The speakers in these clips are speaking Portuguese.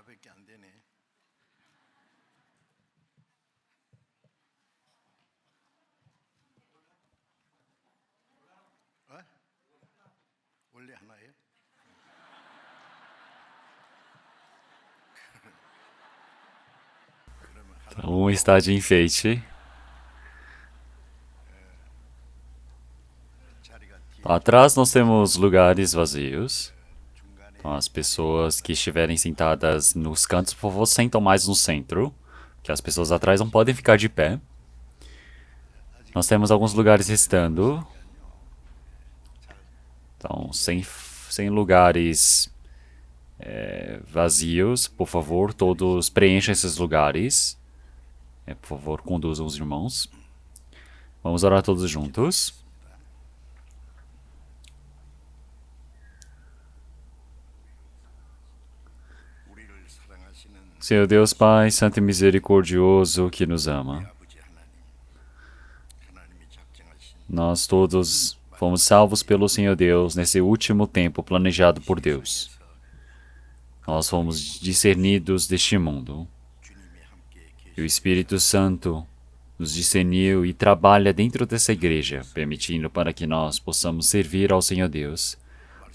하나밖에 안 되네. 원래 하나예요? Um está de enfeite. Atrás nós temos lugares vazios. Então, as pessoas que estiverem sentadas nos cantos, por favor, sentam mais no centro, que as pessoas atrás não podem ficar de pé. Nós temos alguns lugares restando. Então, sem lugares vazios, por favor, todos preenchem esses lugares. Por favor, conduzam os irmãos. Vamos orar todos juntos. Senhor Deus Pai, Santo e Misericordioso, que nos ama. Nós todos fomos salvos pelo Senhor Deus nesse último tempo planejado por Deus. Nós fomos discernidos deste mundo. E o Espírito Santo nos discerniu e trabalha dentro dessa igreja, permitindo para que nós possamos servir ao Senhor Deus,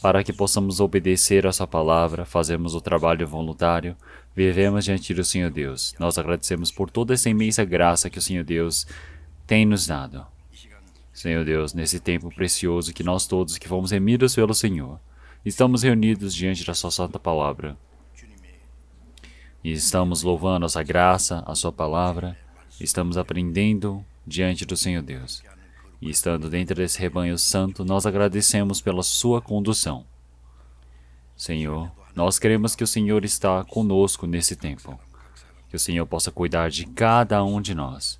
para que possamos obedecer a sua palavra, fazermos o trabalho voluntário, vivemos diante do Senhor Deus. Nós agradecemos por toda essa imensa graça que o Senhor Deus tem nos dado. Senhor Deus, nesse tempo precioso que nós todos que fomos remidos pelo Senhor, estamos reunidos diante da sua santa palavra. E estamos louvando a sua graça, a sua palavra, estamos aprendendo diante do Senhor Deus. E estando dentro desse rebanho santo, nós agradecemos pela sua condução. Senhor, nós queremos que o Senhor está conosco nesse tempo. Que o Senhor possa cuidar de cada um de nós.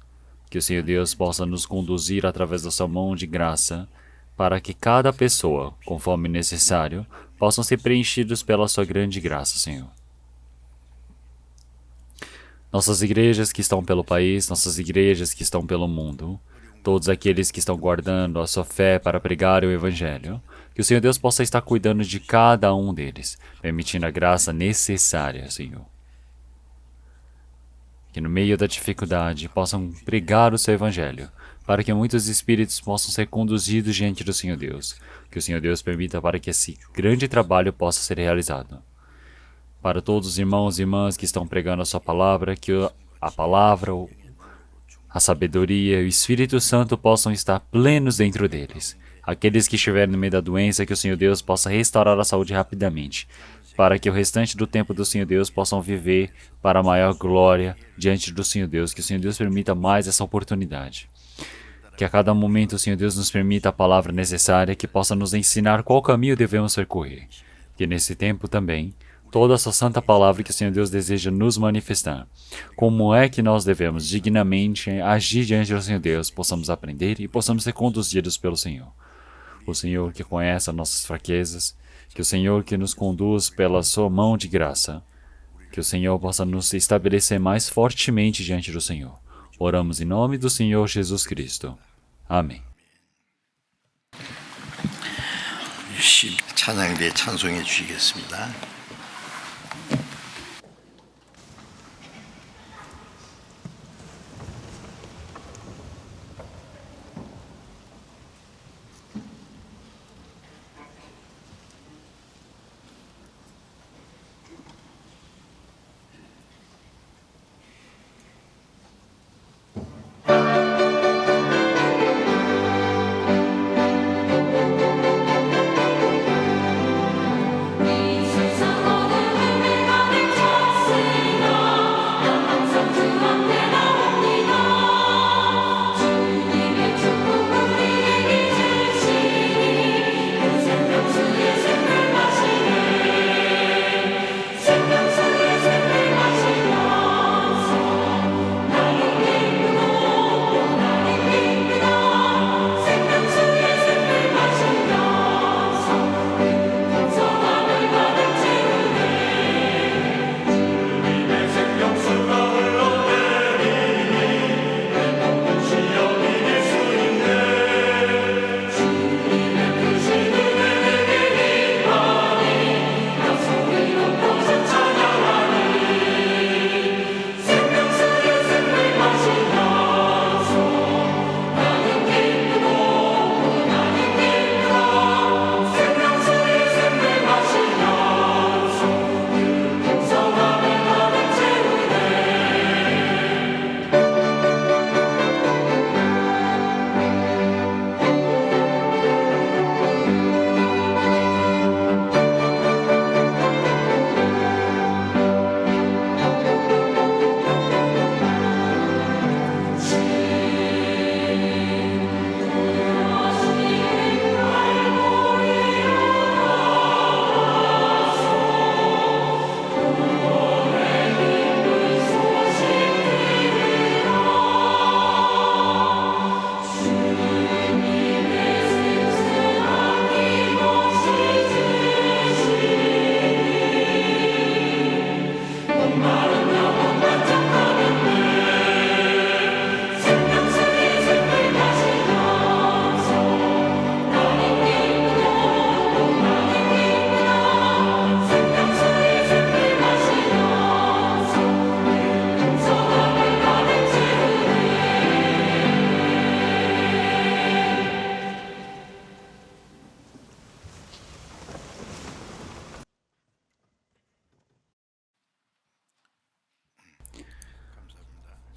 Que o Senhor Deus possa nos conduzir através da sua mão de graça, para que cada pessoa, conforme necessário, possam ser preenchidos pela sua grande graça, Senhor. Nossas igrejas que estão pelo país, nossas igrejas que estão pelo mundo, todos aqueles que estão guardando a sua fé para pregar o Evangelho, que o Senhor Deus possa estar cuidando de cada um deles, permitindo a graça necessária, Senhor. Que no meio da dificuldade possam pregar o seu Evangelho, para que muitos espíritos possam ser conduzidos diante do Senhor Deus. Que o Senhor Deus permita para que esse grande trabalho possa ser realizado. Para todos os irmãos e irmãs que estão pregando a sua palavra, que a palavra, a sabedoria e o Espírito Santo possam estar plenos dentro deles. Aqueles que estiverem no meio da doença, que o Senhor Deus possa restaurar a saúde rapidamente, para que o restante do tempo do Senhor Deus possam viver para a maior glória diante do Senhor Deus. Que o Senhor Deus permita mais essa oportunidade. Que a cada momento o Senhor Deus nos permita a palavra necessária que possa nos ensinar qual caminho devemos percorrer. Que nesse tempo também, toda a sua santa palavra que o Senhor Deus deseja nos manifestar. Como é que nós devemos dignamente agir diante do Senhor Deus, possamos aprender e possamos ser conduzidos pelo Senhor. O Senhor que conhece as nossas fraquezas, que o Senhor que nos conduz pela sua mão de graça, que o Senhor possa nos estabelecer mais fortemente diante do Senhor. Oramos em nome do Senhor Jesus Cristo. Amém. 찬양대 찬송해 주시겠습니다. 이 세상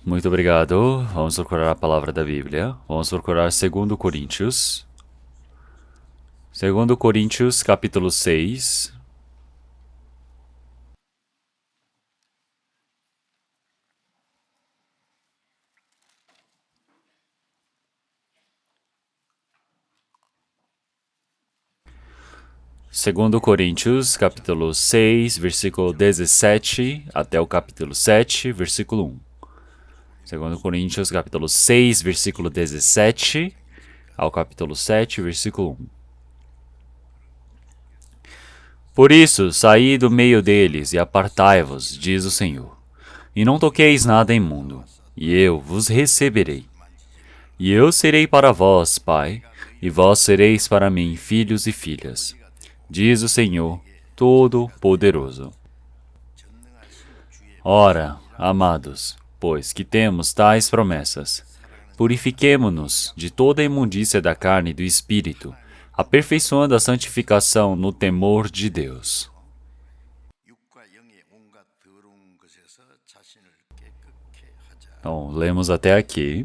Muito obrigado. Vamos procurar a palavra da Bíblia. Vamos procurar 2 Coríntios. 2 Coríntios, capítulo 6. Segundo Coríntios, capítulo 6, versículo 17 até o capítulo 7, versículo 1. Segundo Coríntios, capítulo 6, versículo 17 ao capítulo 7, versículo 1. Por isso, saí do meio deles e apartai-vos, diz o Senhor, e não toqueis nada imundo, e eu vos receberei. E eu serei para vós, Pai, e vós sereis para mim filhos e filhas, diz o Senhor Todo-Poderoso. Ora, amados, pois que temos tais promessas, purifiquemo-nos de toda a imundícia da carne e do espírito, aperfeiçoando a santificação no temor de Deus. Então, lemos até aqui.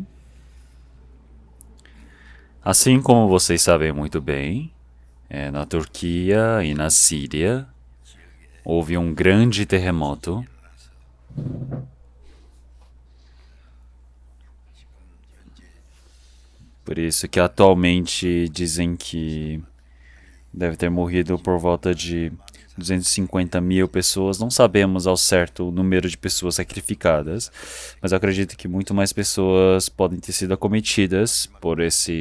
Assim como vocês sabem muito bem, na Turquia e na Síria, houve um grande terremoto. Por isso que atualmente dizem que deve ter morrido por volta de 250 mil pessoas. Não sabemos ao certo o número de pessoas sacrificadas, mas eu acredito que muito mais pessoas podem ter sido acometidas por essa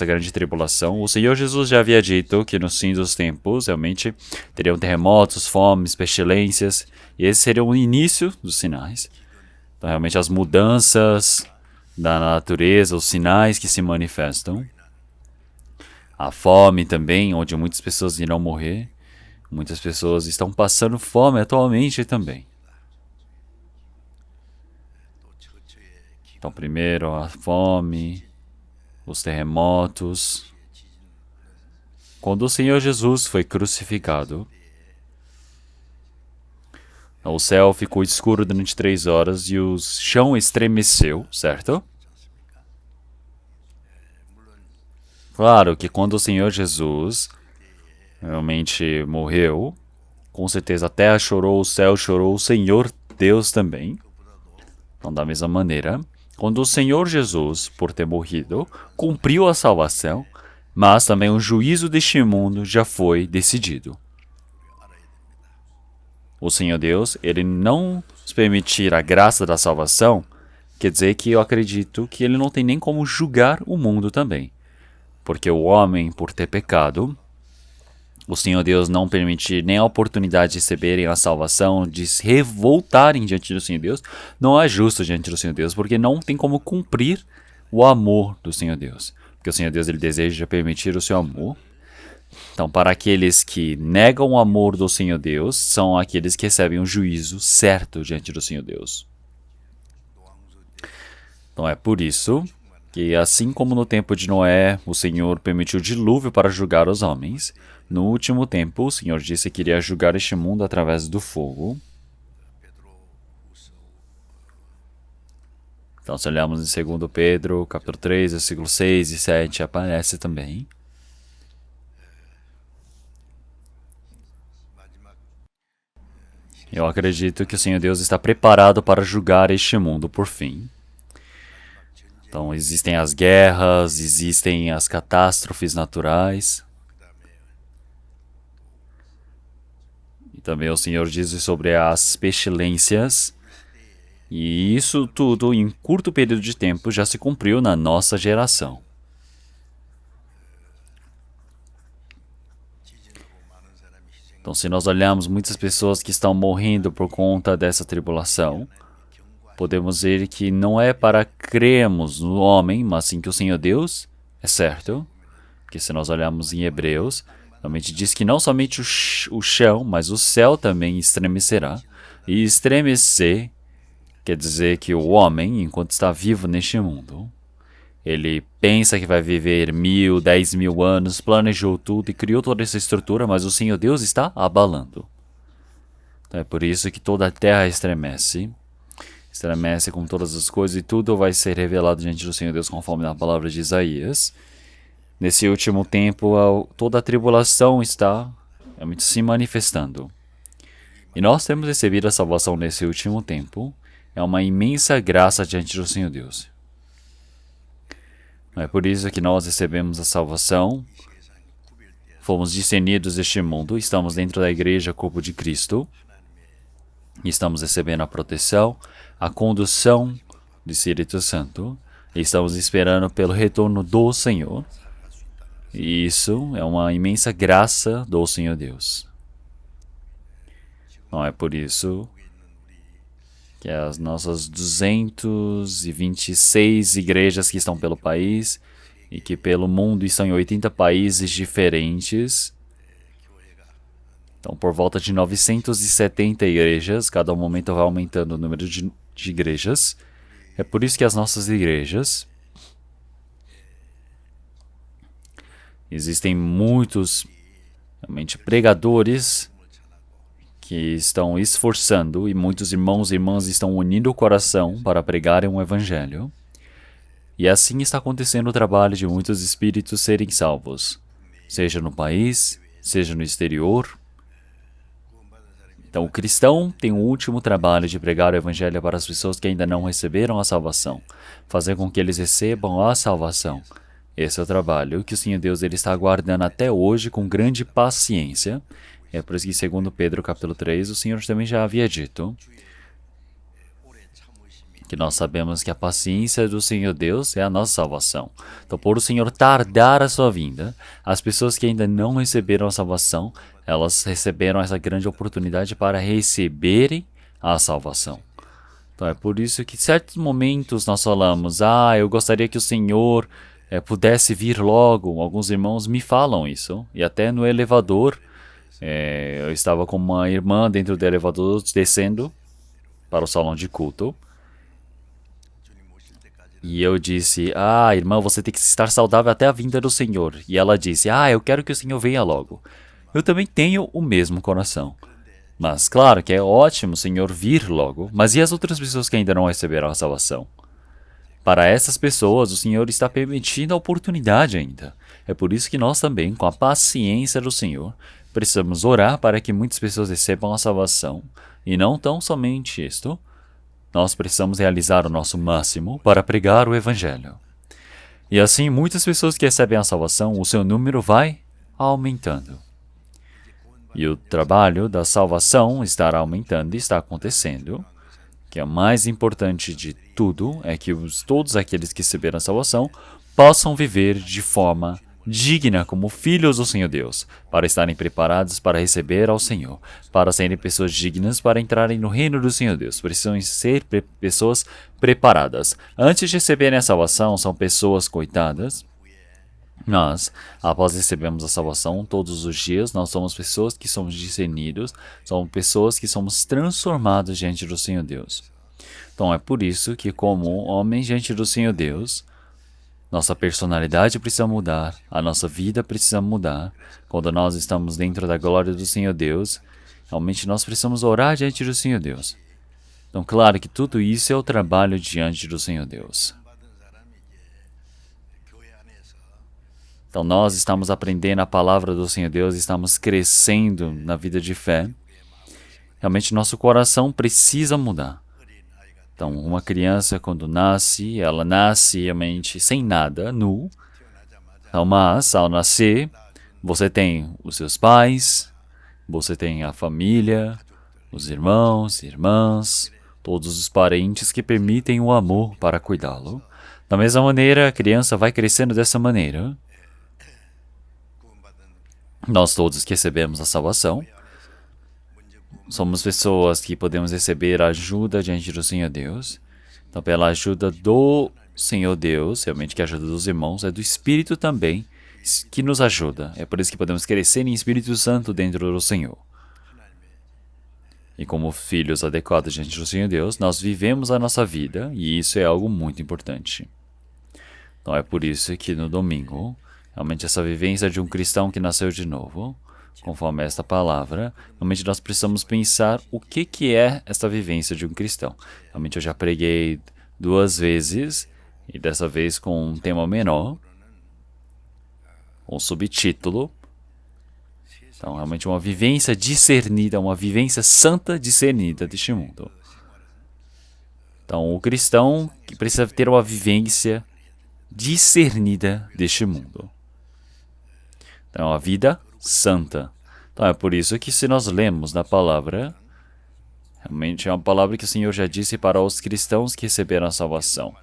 grande tribulação. O Senhor Jesus já havia dito que no fim dos tempos realmente teriam terremotos, fomes, pestilências, e esse seria o início dos sinais. Então realmente as mudanças da natureza, os sinais que se manifestam. A fome também, onde muitas pessoas irão morrer. Muitas pessoas estão passando fome atualmente também. Então, primeiro a fome, os terremotos. Quando o Senhor Jesus foi crucificado, o céu ficou escuro durante 3 horas e o chão estremeceu, certo? Claro que quando o Senhor Jesus realmente morreu, com certeza a terra chorou, o céu chorou, o Senhor Deus também. Então, da mesma maneira, quando o Senhor Jesus, por ter morrido, cumpriu a salvação, mas também o juízo deste mundo já foi decidido. O Senhor Deus, Ele não nos permitir a graça da salvação, quer dizer que eu acredito que Ele não tem nem como julgar o mundo também. Porque o homem, por ter pecado, o Senhor Deus não permitir nem a oportunidade de receberem a salvação, de se revoltarem diante do Senhor Deus, não é justo diante do Senhor Deus, porque não tem como cumprir o amor do Senhor Deus. Porque o Senhor Deus, Ele deseja permitir o seu amor. Então, para aqueles que negam o amor do Senhor Deus, são aqueles que recebem um juízo certo diante do Senhor Deus. Então, é por isso que, assim como no tempo de Noé, o Senhor permitiu o dilúvio para julgar os homens, no último tempo, o Senhor disse que iria julgar este mundo através do fogo. Então, se olharmos em 2 Pedro, capítulo 3, versículos 6 e 7, aparece também. Eu acredito que o Senhor Deus está preparado para julgar este mundo por fim. Então, existem as guerras, existem as catástrofes naturais. E também o Senhor diz sobre as pestilências. E isso tudo, em curto período de tempo, já se cumpriu na nossa geração. Então, se nós olharmos muitas pessoas que estão morrendo por conta dessa tribulação, podemos ver que não é para crermos no homem, mas sim que o Senhor Deus é certo. Porque se nós olharmos em Hebreus, realmente diz que não somente o chão, mas o céu também estremecerá. E estremecer quer dizer que o homem, enquanto está vivo neste mundo, ele pensa que vai viver 1000, 10.000 anos, planejou tudo e criou toda essa estrutura, mas o Senhor Deus está abalando. Então é por isso que toda a terra estremece. estremece com todas as coisas e tudo vai ser revelado diante do Senhor Deus conforme na palavra de Isaías. Nesse último tempo, toda a tribulação está realmente se manifestando. E nós temos recebido a salvação nesse último tempo. É uma imensa graça diante do Senhor Deus. É por isso que nós recebemos a salvação. Fomos discernidos deste mundo. Estamos dentro da igreja, corpo de Cristo. Estamos recebendo a proteção, a condução do Espírito Santo. E estamos esperando pelo retorno do Senhor. E isso é uma imensa graça do Senhor Deus. Não é por isso que as nossas 226 igrejas que estão pelo país e que pelo mundo estão em 80 países diferentes. Então, por volta de 970 igrejas, cada momento vai aumentando o número de igrejas. É por isso que as nossas igrejas, existem muitos realmente pregadores que estão esforçando e muitos irmãos e irmãs estão unindo o coração para pregarem um evangelho. E assim está acontecendo o trabalho de muitos espíritos serem salvos, seja no país, seja no exterior. Então, o cristão tem o último trabalho de pregar o evangelho para as pessoas que ainda não receberam a salvação, fazer com que eles recebam a salvação. Esse é o trabalho que o Senhor Deus ele está aguardando até hoje com grande paciência. É por isso que, segundo Pedro, capítulo 3, o Senhor também já havia dito que nós sabemos que a paciência do Senhor Deus é a nossa salvação. Então, por o Senhor tardar a sua vinda, as pessoas que ainda não receberam a salvação, elas receberam essa grande oportunidade para receberem a salvação. Então, é por isso que em certos momentos nós falamos, eu gostaria que o Senhor pudesse vir logo. Alguns irmãos me falam isso, e até no elevador, eu estava com uma irmã dentro do elevador descendo para o salão de culto. E eu disse, irmã, você tem que estar saudável até a vinda do Senhor. E ela disse, eu quero que o Senhor venha logo. Eu também tenho o mesmo coração. Mas claro que é ótimo o Senhor vir logo. Mas e as outras pessoas que ainda não receberam a salvação? Para essas pessoas, o Senhor está permitindo a oportunidade ainda. É por isso que nós também, com a paciência do Senhor, precisamos orar para que muitas pessoas recebam a salvação. E não tão somente isto, nós precisamos realizar o nosso máximo para pregar o Evangelho. E assim, muitas pessoas que recebem a salvação, o seu número vai aumentando. E o trabalho da salvação estará aumentando e está acontecendo. Que é o mais importante de tudo é que todos aqueles que receberam a salvação possam viver de forma digna como filhos do Senhor Deus, para estarem preparados para receber ao Senhor, para serem pessoas dignas para entrarem no reino do Senhor Deus. Precisam ser pessoas preparadas. Antes de receberem a salvação, são pessoas coitadas. Nós, após recebermos a salvação, todos os dias, nós somos pessoas que somos discernidos, somos pessoas que somos transformados diante do Senhor Deus. Então é por isso que, como homens diante do Senhor Deus, nossa personalidade precisa mudar, a nossa vida precisa mudar. Quando nós estamos dentro da glória do Senhor Deus, realmente nós precisamos orar diante do Senhor Deus. Então, claro que tudo isso é o trabalho diante do Senhor Deus. Então, nós estamos aprendendo a palavra do Senhor Deus, estamos crescendo na vida de fé. Realmente, nosso coração precisa mudar. Então, uma criança, quando nasce, ela nasce realmente sem nada, nu. Então, mas, ao nascer, você tem os seus pais, você tem a família, os irmãos, irmãs, todos os parentes que permitem o amor para cuidá-lo. Da mesma maneira, a criança vai crescendo dessa maneira. Nós todos que recebemos a salvação, somos pessoas que podemos receber ajuda diante do Senhor Deus. Então, pela ajuda do Senhor Deus, realmente que a ajuda dos irmãos, é do Espírito também que nos ajuda. É por isso que podemos crescer em Espírito Santo dentro do Senhor. E como filhos adequados diante do Senhor Deus, nós vivemos a nossa vida e isso é algo muito importante. Então, é por isso que no domingo, realmente essa vivência de um cristão que nasceu de novo, conforme esta palavra, realmente nós precisamos pensar o que é esta vivência de um cristão. Realmente eu já preguei 2 vezes, e dessa vez com um tema menor, um subtítulo. Então, realmente uma vivência discernida, uma vivência santa discernida deste mundo. Então, o cristão que precisa ter uma vivência discernida deste mundo. Então, a vida santa. Então, é por isso que se nós lemos na palavra, realmente é uma palavra que o Senhor já disse para os cristãos que receberam a salvação.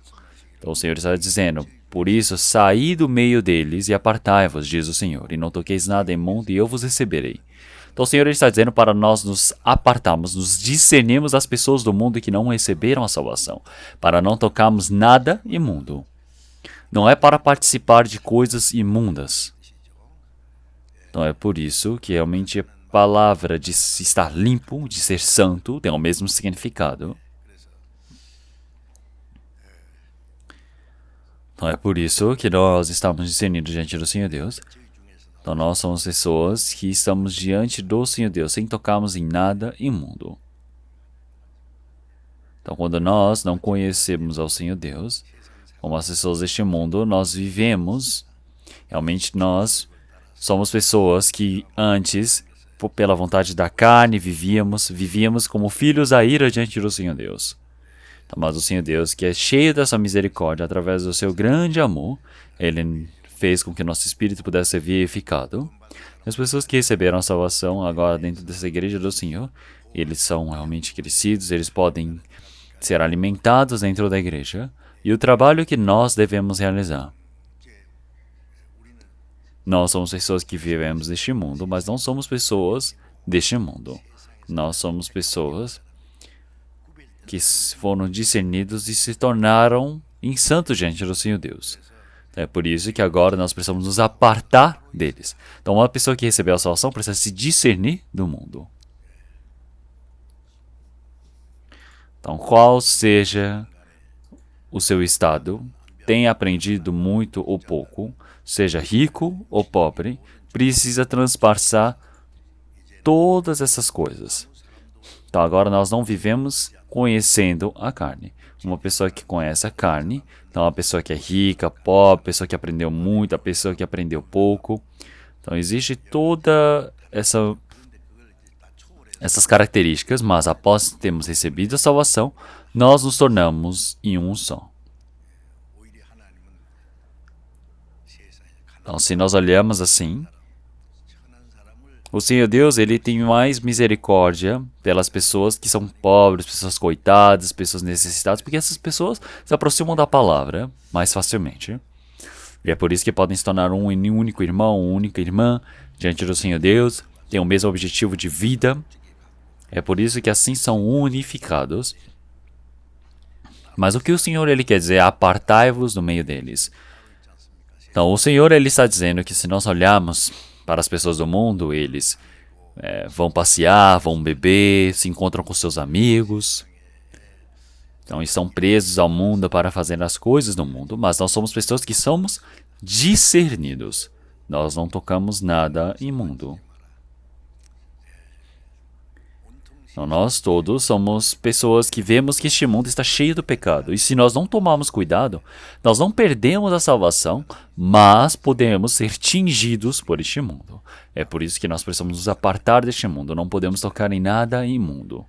Então, o Senhor está dizendo, por isso, saí do meio deles e apartai-vos, diz o Senhor, e não toqueis nada imundo, e eu vos receberei. Então, o Senhor está dizendo para nós nos apartarmos, nos discernirmos das pessoas do mundo que não receberam a salvação, para não tocarmos nada imundo. Não é para participar de coisas imundas. Então, é por isso que realmente a palavra de estar limpo, de ser santo, tem o mesmo significado. Então, é por isso que nós estamos discernindo diante do Senhor Deus. Então, nós somos pessoas que estamos diante do Senhor Deus, sem tocarmos em nada imundo. Então, quando nós não conhecemos ao Senhor Deus, como as pessoas deste mundo, nós vivemos, realmente nós somos pessoas que antes, pela vontade da carne, vivíamos como filhos à ira diante do Senhor Deus. Mas o Senhor Deus, que é cheio dessa misericórdia, através do seu grande amor, Ele fez com que nosso espírito pudesse ser vivificado. As pessoas que receberam a salvação agora dentro dessa igreja do Senhor, eles são realmente crescidos, eles podem ser alimentados dentro da igreja. E o trabalho que nós devemos realizar. Nós somos pessoas que vivemos neste mundo, mas não somos pessoas deste mundo. Nós somos pessoas que foram discernidos e se tornaram santos diante do Senhor Deus. É por isso que agora nós precisamos nos apartar deles. Então, uma pessoa que recebeu a salvação precisa se discernir do mundo. Então, qual seja o seu estado, tenha aprendido muito ou pouco, seja rico ou pobre, precisa transpassar todas essas coisas. Então, agora nós não vivemos conhecendo a carne. Uma pessoa que conhece a carne, então uma pessoa que é rica, pobre, pessoa que aprendeu muito, a pessoa que aprendeu pouco. Então, existe toda essas características, mas após termos recebido a salvação, nós nos tornamos em um só. Então, se nós olhamos assim, o Senhor Deus, Ele tem mais misericórdia pelas pessoas que são pobres, pessoas coitadas, pessoas necessitadas, porque essas pessoas se aproximam da palavra mais facilmente. E é por isso que podem se tornar um único irmão, uma única irmã diante do Senhor Deus, têm o mesmo objetivo de vida. É por isso que assim são unificados. Mas o que o Senhor Ele quer dizer é apartai-vos do meio deles. Então, o Senhor Ele está dizendo que se nós olharmos para as pessoas do mundo, eles vão passear, vão beber, se encontram com seus amigos. Então, estão presos ao mundo para fazer as coisas do mundo, mas nós somos pessoas que somos discernidos. Nós não tocamos nada imundo. Então, nós todos somos pessoas que vemos que este mundo está cheio do pecado. E se nós não tomarmos cuidado, nós não perdemos a salvação, mas podemos ser tingidos por este mundo. É por isso que nós precisamos nos apartar deste mundo. Não podemos tocar em nada imundo.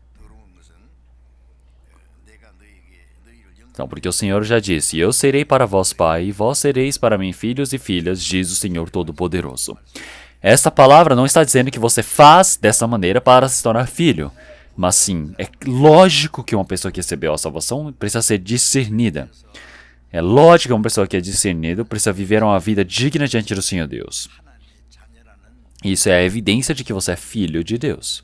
Então, porque o Senhor já disse, eu serei para vós pai, e vós sereis para mim filhos e filhas, diz o Senhor Todo-Poderoso. Esta palavra não está dizendo que você faz dessa maneira para se tornar filho. Mas sim, é lógico que uma pessoa que recebeu a salvação precisa ser discernida. É lógico que uma pessoa que é discernida precisa viver uma vida digna diante do Senhor Deus. Isso é a evidência de que você é filho de Deus.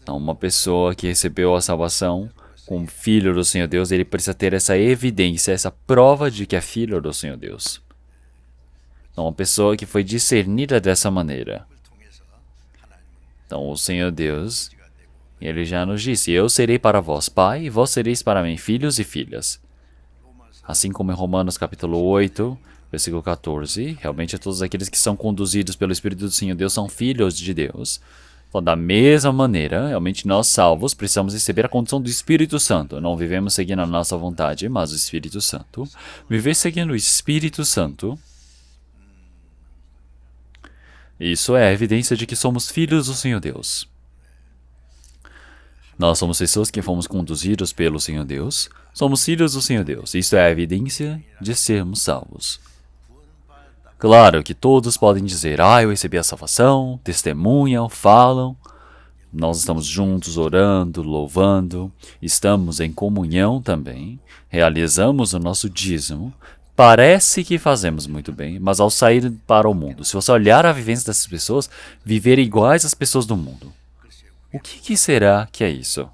Então, uma pessoa que recebeu a salvação como filho do Senhor Deus, ele precisa ter essa evidência, essa prova de que é filho do Senhor Deus. Então, uma pessoa que foi discernida dessa maneira. Então, o Senhor Deus, Ele já nos disse, eu serei para vós pai, e vós sereis para mim filhos e filhas. Assim como em Romanos capítulo 8, Versículo 14. Realmente todos aqueles que são conduzidos pelo Espírito do Senhor Deus são filhos de Deus. Então, da mesma maneira, realmente nós salvos precisamos receber a condição do Espírito Santo. Não vivemos seguindo a nossa vontade, mas o Espírito Santo. Viver seguindo o Espírito Santo, isso é a evidência de que somos filhos do Senhor Deus. Nós somos pessoas que fomos conduzidos pelo Senhor Deus. Somos filhos do Senhor Deus. Isso é a evidência de sermos salvos. Claro que todos podem dizer, eu recebi a salvação, testemunham, falam. Nós estamos juntos orando, louvando, estamos em comunhão também, realizamos o nosso dízimo. Parece que fazemos muito bem, mas ao sair para o mundo, se você olhar a vivência dessas pessoas, viver iguais às pessoas do mundo. O que será que é isso?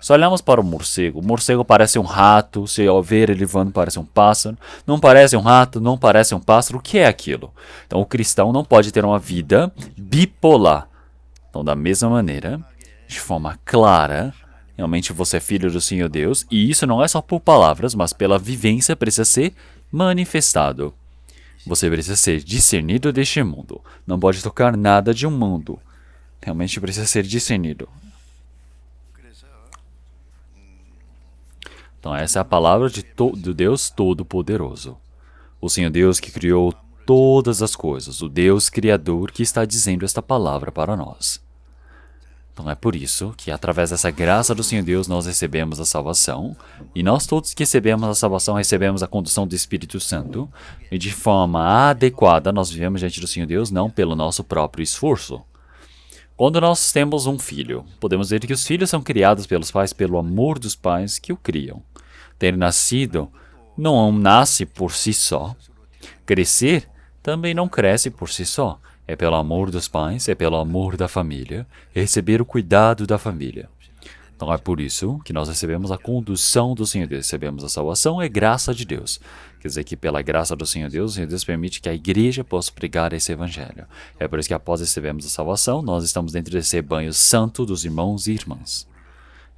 Se olhamos para o morcego parece um rato, se ao ver ele voando parece um pássaro, não parece um rato, não parece um pássaro, o que é aquilo? Então o cristão não pode ter uma vida bipolar. Então da mesma maneira, de forma clara, realmente você é filho do Senhor Deus, e isso não é só por palavras, mas pela vivência precisa ser manifestado. Você precisa ser discernido deste mundo, não pode tocar nada de um mundo. Realmente precisa ser discernido. Então essa é a palavra do Deus Todo-Poderoso. O Senhor Deus que criou todas as coisas, o Deus Criador que está dizendo esta palavra para nós. Então é por isso que através dessa graça do Senhor Deus nós recebemos a salvação, e nós todos que recebemos a salvação recebemos a condução do Espírito Santo, e de forma adequada nós vivemos diante do Senhor Deus não pelo nosso próprio esforço. Quando nós temos um filho, podemos dizer que os filhos são criados pelos pais pelo amor dos pais que o criam. Ter nascido não nasce por si só. Crescer também não cresce por si só. É pelo amor dos pais, é pelo amor da família, é receber o cuidado da família. Então é por isso que nós recebemos a condução do Senhor Deus, recebemos a salvação, é graça de Deus. Quer dizer que pela graça do Senhor Deus, o Senhor Deus permite que a igreja possa pregar esse evangelho. É por isso que após recebermos a salvação, nós estamos dentro desse rebanho santo dos irmãos e irmãs.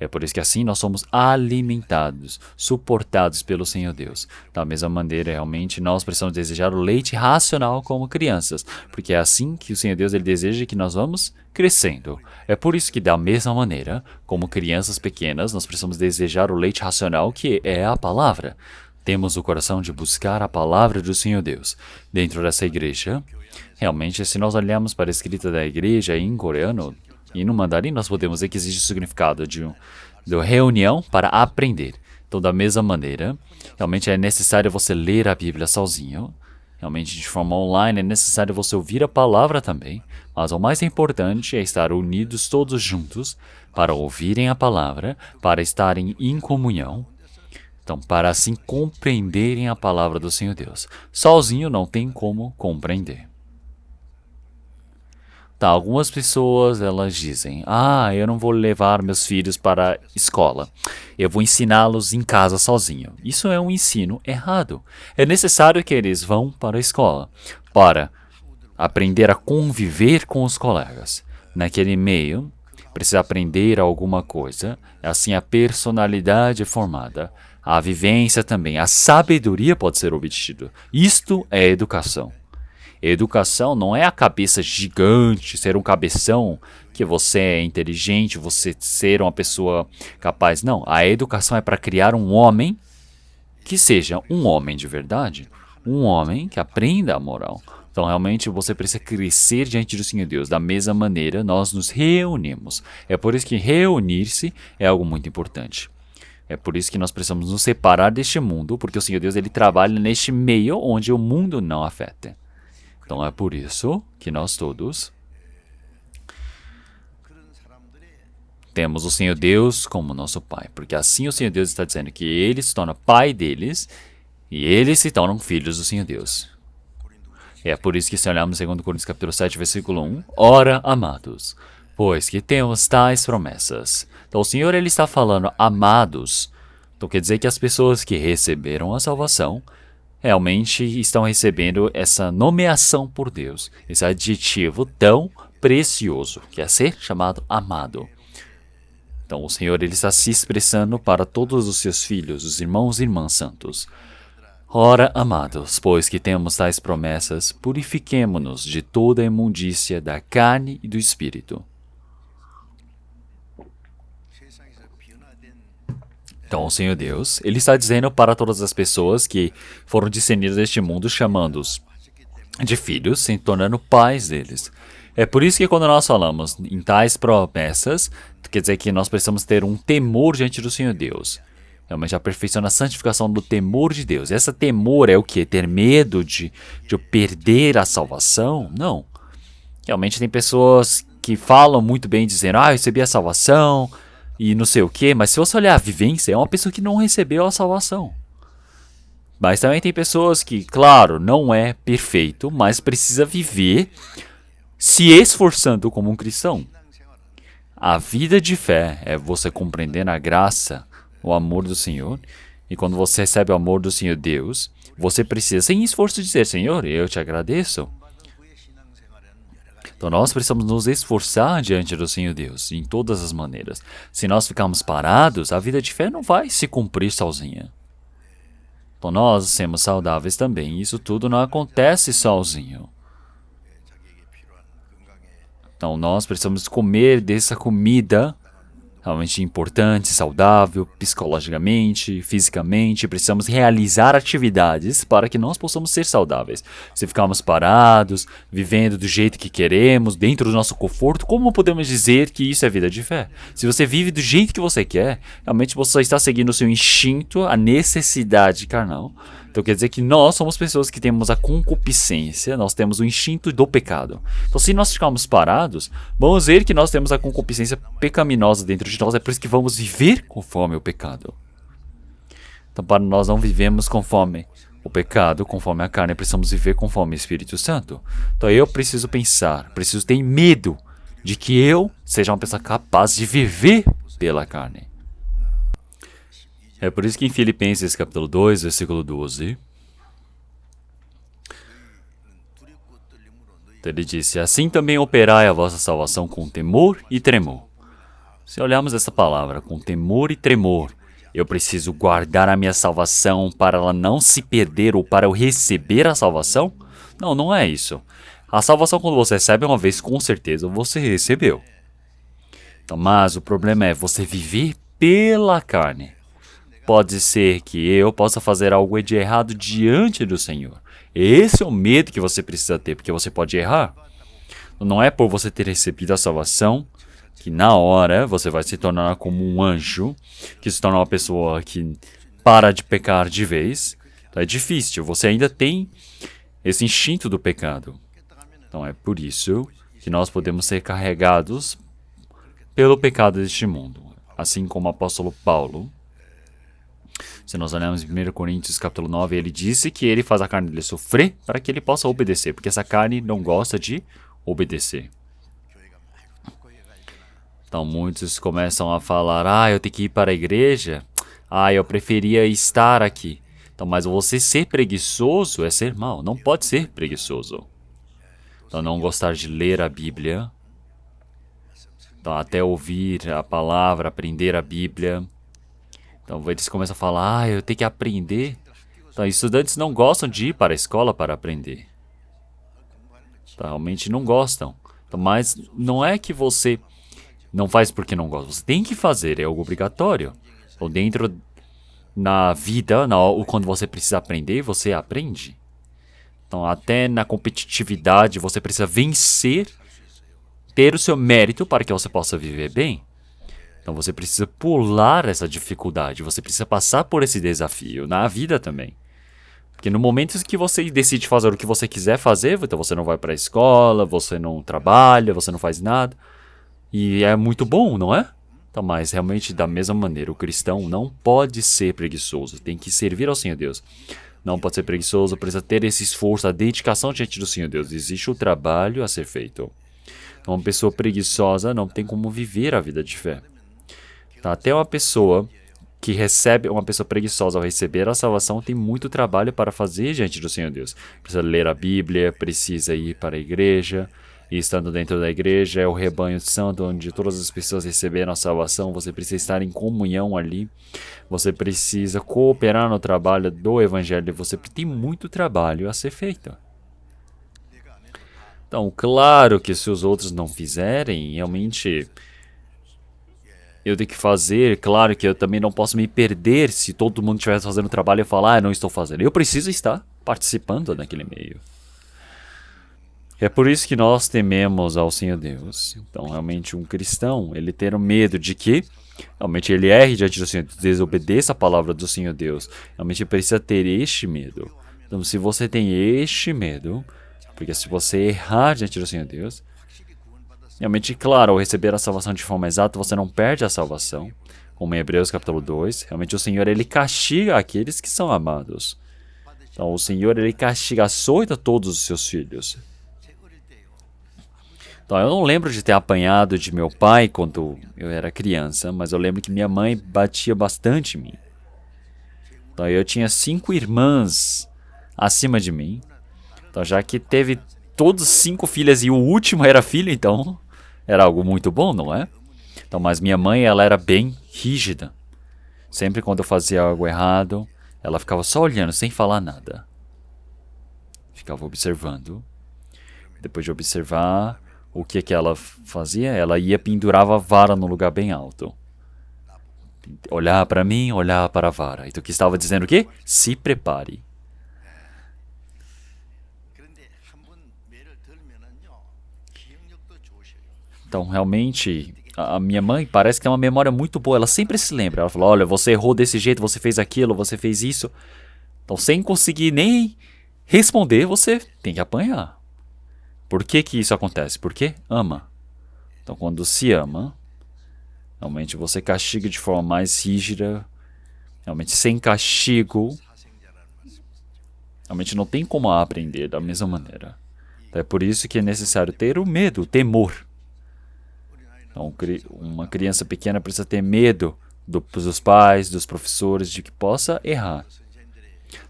É por isso que assim nós somos alimentados, suportados pelo Senhor Deus. Da mesma maneira, realmente, nós precisamos desejar o leite racional como crianças, porque é assim que o Senhor Deus ele deseja que nós vamos crescendo. É por isso que, da mesma maneira, como crianças pequenas, nós precisamos desejar o leite racional, que é a palavra. Temos o coração de buscar a palavra do Senhor Deus. Dentro dessa igreja, realmente, se nós olharmos para a escrita da igreja em coreano, e no mandarim nós podemos dizer que existe o significado de reunião para aprender. Então, da mesma maneira, realmente é necessário você ler a Bíblia sozinho. Realmente, de forma online, é necessário você ouvir a palavra também. Mas o mais importante é estar unidos todos juntos para ouvirem a palavra, para estarem em comunhão. Então, para assim compreenderem a palavra do Senhor Deus. Sozinho não tem como compreender. Tá, algumas pessoas, elas dizem, eu não vou levar meus filhos para a escola. Eu vou ensiná-los em casa sozinho. Isso é um ensino errado. É necessário que eles vão para a escola para aprender a conviver com os colegas. Naquele meio, precisa aprender alguma coisa. Assim, a personalidade é formada. A vivência também. A sabedoria pode ser obtida. Isto é educação. Educação não é a cabeça gigante, ser um cabeção, que você é inteligente, você ser uma pessoa capaz. Não, a educação é para criar um homem que seja um homem de verdade. Um homem que aprenda a moral. Então, realmente, você precisa crescer diante do Senhor Deus. Da mesma maneira, nós nos reunimos. É por isso que reunir-se é algo muito importante. É por isso que nós precisamos nos separar deste mundo, porque o Senhor Deus ele trabalha neste meio onde o mundo não afeta. Então é por isso que nós todos temos o Senhor Deus como nosso Pai. Porque assim o Senhor Deus está dizendo que Ele se torna Pai deles e eles se tornam filhos do Senhor Deus. E é por isso que se olharmos em 2 Coríntios capítulo 7, versículo 1, ora, amados, pois que temos tais promessas. Então o Senhor ele está falando amados. Então quer dizer que as pessoas que receberam a salvação realmente estão recebendo essa nomeação por Deus, esse adjetivo tão precioso, que é ser chamado amado. Então, o Senhor ele está se expressando para todos os seus filhos, os irmãos e irmãs santos. Ora, amados, pois que temos tais promessas, purifiquemo-nos de toda a imundícia da carne e do espírito. Então, o Senhor Deus, Ele está dizendo para todas as pessoas que foram discernidas deste mundo, chamando-os de filhos, se tornando pais deles. É por isso que quando nós falamos em tais promessas, quer dizer que nós precisamos ter um temor diante do Senhor Deus. Realmente aperfeiçoando a santificação do temor de Deus. Essa temor é o quê? Ter medo de eu perder a salvação? Não. Realmente tem pessoas que falam muito bem, dizendo, eu recebi a salvação e não sei o quê, mas se você olhar a vivência, é uma pessoa que não recebeu a salvação. Mas também tem pessoas que, claro, não é perfeito, mas precisa viver se esforçando como um cristão. A vida de fé é você compreendendo a graça, o amor do Senhor. E quando você recebe o amor do Senhor Deus, você precisa, sem esforço, dizer, Senhor, eu te agradeço. Então nós precisamos nos esforçar diante do Senhor Deus, em todas as maneiras. Se nós ficarmos parados, a vida de fé não vai se cumprir sozinha. Então nós sermos saudáveis também, isso tudo não acontece sozinho. Então nós precisamos comer dessa comida realmente importante, saudável, psicologicamente, fisicamente. Precisamos realizar atividades para que nós possamos ser saudáveis. Se ficarmos parados, vivendo do jeito que queremos, dentro do nosso conforto, como podemos dizer que isso é vida de fé? Se você vive do jeito que você quer, realmente você está seguindo o seu instinto, a necessidade carnal. Então quer dizer que nós somos pessoas que temos a concupiscência, nós temos o instinto do pecado. Então se nós ficarmos parados, vamos ver que nós temos a concupiscência pecaminosa dentro de nós, é por isso que vamos viver conforme o pecado. Então para nós não vivemos conforme o pecado, conforme a carne, precisamos viver conforme o Espírito Santo. Então eu preciso pensar, preciso ter medo de que eu seja uma pessoa capaz de viver pela carne. É por isso que em Filipenses capítulo 2, versículo 12, ele disse, assim também operai a vossa salvação com temor e tremor. Se olharmos essa palavra, com temor e tremor, eu preciso guardar a minha salvação para ela não se perder ou para eu receber a salvação? Não, não é isso. A salvação quando você recebe uma vez, com certeza você recebeu. Então, mas o problema é você viver pela carne. Pode ser que eu possa fazer algo de errado diante do Senhor. Esse é o medo que você precisa ter, porque você pode errar. Não é por você ter recebido a salvação que na hora você vai se tornar como um anjo, que se torna uma pessoa que para de pecar de vez. Então é difícil, você ainda tem esse instinto do pecado. Então é por isso que nós podemos ser carregados pelo pecado deste mundo. Assim como o apóstolo Paulo, se nós olharmos em 1 Coríntios capítulo 9, ele disse que ele faz a carne dele sofrer para que ele possa obedecer, porque essa carne não gosta de obedecer. Então muitos começam a falar, eu tenho que ir para a igreja, eu preferia estar aqui. Então, mas você ser preguiçoso é ser mau, não pode ser preguiçoso. Então não gostar de ler a Bíblia, então até ouvir a palavra, aprender a Bíblia. Então eles começam a falar, eu tenho que aprender. Então estudantes não gostam de ir para a escola para aprender. Então, realmente não gostam. Então, mas não é que você não faz porque não gosta. Você tem que fazer, é algo obrigatório. Então dentro na vida, quando você precisa aprender, você aprende. Então até na competitividade você precisa vencer, ter o seu mérito para que você possa viver bem. Então você precisa pular essa dificuldade, você precisa passar por esse desafio na vida também. Porque no momento que você decide fazer o que você quiser fazer, então você não vai para a escola, você não trabalha, você não faz nada. E é muito bom, não é? Então, mas realmente da mesma maneira, o cristão não pode ser preguiçoso, tem que servir ao Senhor Deus. Não pode ser preguiçoso, precisa ter esse esforço, a dedicação diante do Senhor Deus. Existe o trabalho a ser feito. Então, uma pessoa preguiçosa não tem como viver a vida de fé. Até uma pessoa que recebe, uma pessoa preguiçosa ao receber a salvação, tem muito trabalho para fazer diante do Senhor Deus. Precisa ler a Bíblia, precisa ir para a igreja. E estando dentro da igreja, é o rebanho santo, onde todas as pessoas receberam a salvação. Você precisa estar em comunhão ali. Você precisa cooperar no trabalho do evangelho. Você tem muito trabalho a ser feito. Então, claro que se os outros não fizerem, realmente eu tenho que fazer. Claro que eu também não posso me perder se todo mundo estiver fazendo o trabalho e eu falar, não estou fazendo. Eu preciso estar participando daquele meio. É por isso que nós tememos ao Senhor Deus. Então, realmente, um cristão, ele ter o medo de que realmente ele erre diante do Senhor, desobedeça a palavra do Senhor Deus. Realmente precisa ter este medo. Então, se você tem este medo, porque se você errar diante do Senhor Deus, realmente, claro, ao receber a salvação de forma exata, você não perde a salvação. Como em Hebreus capítulo 2, realmente o Senhor, ele castiga aqueles que são amados. Então, o Senhor, ele castiga, açoita todos os seus filhos. Então, eu não lembro de ter apanhado de meu pai quando eu era criança, mas eu lembro que minha mãe batia bastante em mim. Então, eu tinha 5 irmãs acima de mim. Então, já que teve todos 5 filhas e o último era filho, então era algo muito bom, não é? Então, mas minha mãe, ela era bem rígida. Sempre quando eu fazia algo errado, ela ficava só olhando, sem falar nada. Ficava observando. Depois de observar, o que ela fazia? Ela ia pendurava a vara no lugar bem alto. Olhar para mim, olhar para a vara. Então, o que estava dizendo o quê? Se prepare. Então, realmente, a minha mãe parece que tem uma memória muito boa. Ela sempre se lembra. Ela fala, olha, você errou desse jeito, você fez aquilo, você fez isso. Então, sem conseguir nem responder, você tem que apanhar. Por que que isso acontece? Porque ama. Então, quando se ama, realmente você castiga de forma mais rígida. Realmente, sem castigo, realmente não tem como aprender da mesma maneira. Então, é por isso que é necessário ter o medo, o temor. Então, uma criança pequena precisa ter medo dos pais, dos professores, de que possa errar.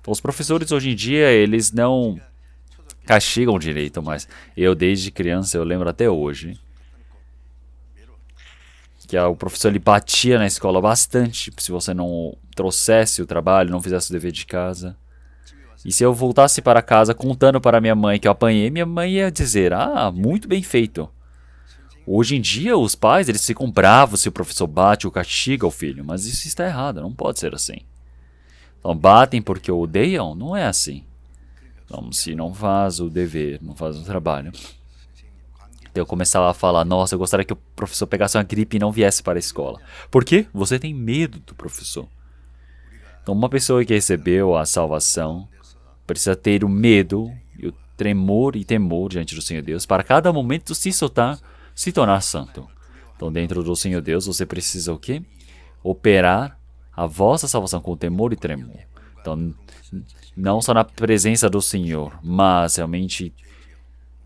Então, os professores hoje em dia, eles não castigam direito, mas eu desde criança, eu lembro até hoje, que o professor ele batia na escola bastante se você não trouxesse o trabalho, não fizesse o dever de casa. E se eu voltasse para casa contando para minha mãe que eu apanhei, minha mãe ia dizer, muito bem feito. Hoje em dia, os pais eles ficam bravos se o professor bate ou castiga o filho, mas isso está errado, não pode ser assim. Então, batem porque odeiam? Não é assim. Então, se não faz o dever, não faz o trabalho. Então, eu começava a falar, nossa, eu gostaria que o professor pegasse uma gripe e não viesse para a escola. Por quê? Você tem medo do professor. Então, uma pessoa que recebeu a salvação precisa ter o medo, e o tremor e temor diante do Senhor Deus, para cada momento se tornar santo. Então, dentro do Senhor Deus, você precisa o quê? Operar a vossa salvação com temor e tremor. Então, não só na presença do Senhor, mas realmente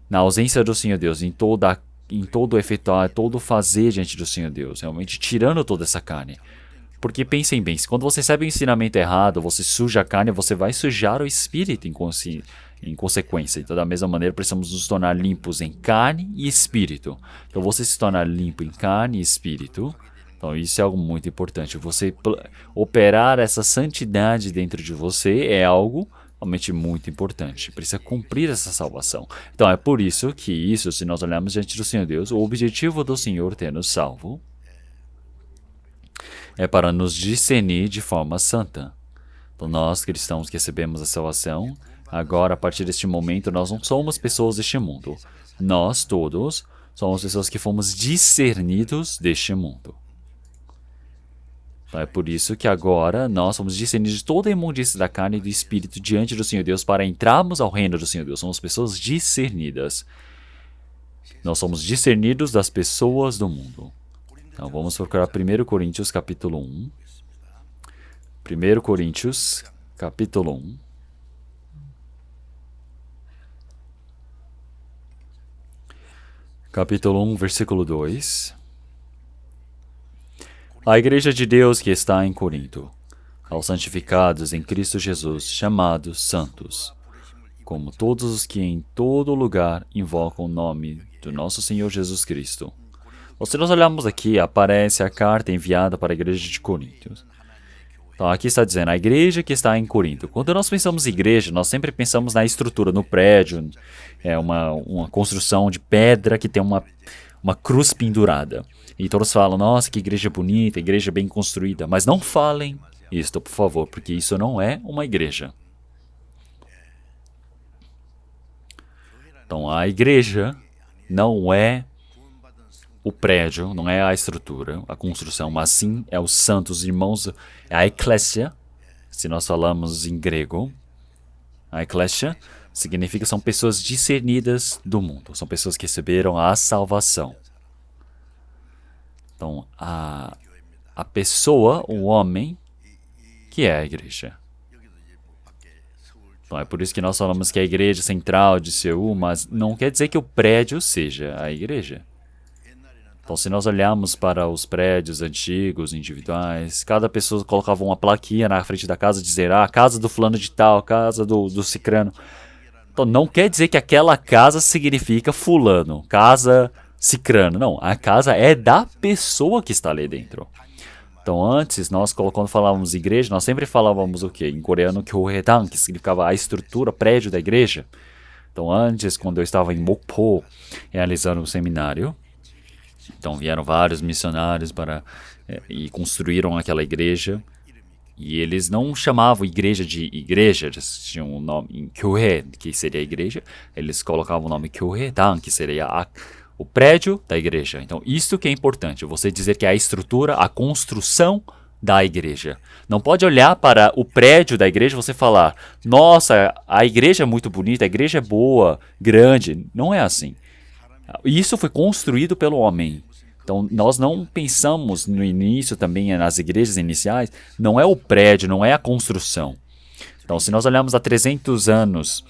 na ausência do Senhor Deus, em todo efetuar, todo fazer diante do Senhor Deus, realmente tirando toda essa carne. Porque pensem bem, se quando você recebe o ensinamento errado, você suja a carne, você vai sujar o espírito em consequência. Então, da mesma maneira, precisamos nos tornar limpos em carne e espírito. Então, você se tornar limpo em carne e espírito, então isso é algo muito importante. Você operar essa santidade dentro de você é algo realmente muito importante. Precisa cumprir essa salvação. Então, é por isso que isso, se nós olharmos diante do Senhor Deus, o objetivo do Senhor ter nos salvo é para nos discernir de forma santa. Então, nós cristãos que recebemos a salvação, agora, a partir deste momento, nós não somos pessoas deste mundo. Nós todos somos pessoas que fomos discernidos deste mundo. Então, é por isso que agora nós somos discernidos de toda a imundície da carne e do espírito diante do Senhor Deus para entrarmos ao reino do Senhor Deus. Somos pessoas discernidas. Nós somos discernidos das pessoas do mundo. Então, vamos procurar 1 Coríntios capítulo 1. 1 Coríntios capítulo 1. Capítulo 1, versículo 2. A igreja de Deus que está em Corinto, aos santificados em Cristo Jesus, chamados santos, como todos os que em todo lugar invocam o nome do nosso Senhor Jesus Cristo. Então, se nós olharmos aqui, aparece a carta enviada para a igreja de Corinto. Então, aqui está dizendo, a igreja que está em Corinto. Quando nós pensamos em igreja, nós sempre pensamos na estrutura, no prédio, uma construção de pedra que tem uma cruz pendurada. E todos falam, nossa, que igreja bonita, igreja bem construída. Mas não falem isto, por favor, porque isso não é uma igreja. Então, a igreja não é o prédio, não é a estrutura, a construção, mas sim é os santos irmãos, é a eclésia, se nós falamos em grego. A eclésia significa são pessoas discernidas do mundo, são pessoas que receberam a salvação. Então, a pessoa, o homem, que é a igreja. Então, é por isso que nós falamos que a igreja central de Seul, mas não quer dizer que o prédio seja a igreja. Então, se nós olharmos para os prédios antigos, individuais, cada pessoa colocava uma plaquinha na frente da casa, dizer, casa do fulano de tal, casa do cicrano. Então, não quer dizer que aquela casa significa fulano, casa cicrano. Não, a casa é da pessoa que está ali dentro. Então, antes, quando falávamos igreja, nós sempre falávamos o quê? Em coreano, 교회당, que significava a estrutura, prédio da igreja. Então, antes, quando eu estava em Mokpo, realizando o seminário, então vieram vários missionários e construíram aquela igreja. E eles não chamavam igreja de igreja, eles tinham um nome em 교회, que seria a igreja. Eles colocavam o nome 교회당, que seria o prédio da igreja. Então, isso que é importante, você dizer que é a estrutura, a construção da igreja. Não pode olhar para o prédio da igreja e você falar, nossa, a igreja é muito bonita, a igreja é boa, grande. Não é assim. Isso foi construído pelo homem. Então, nós não pensamos no início também, nas igrejas iniciais, não é o prédio, não é a construção. Então, se nós olharmos há 300 anos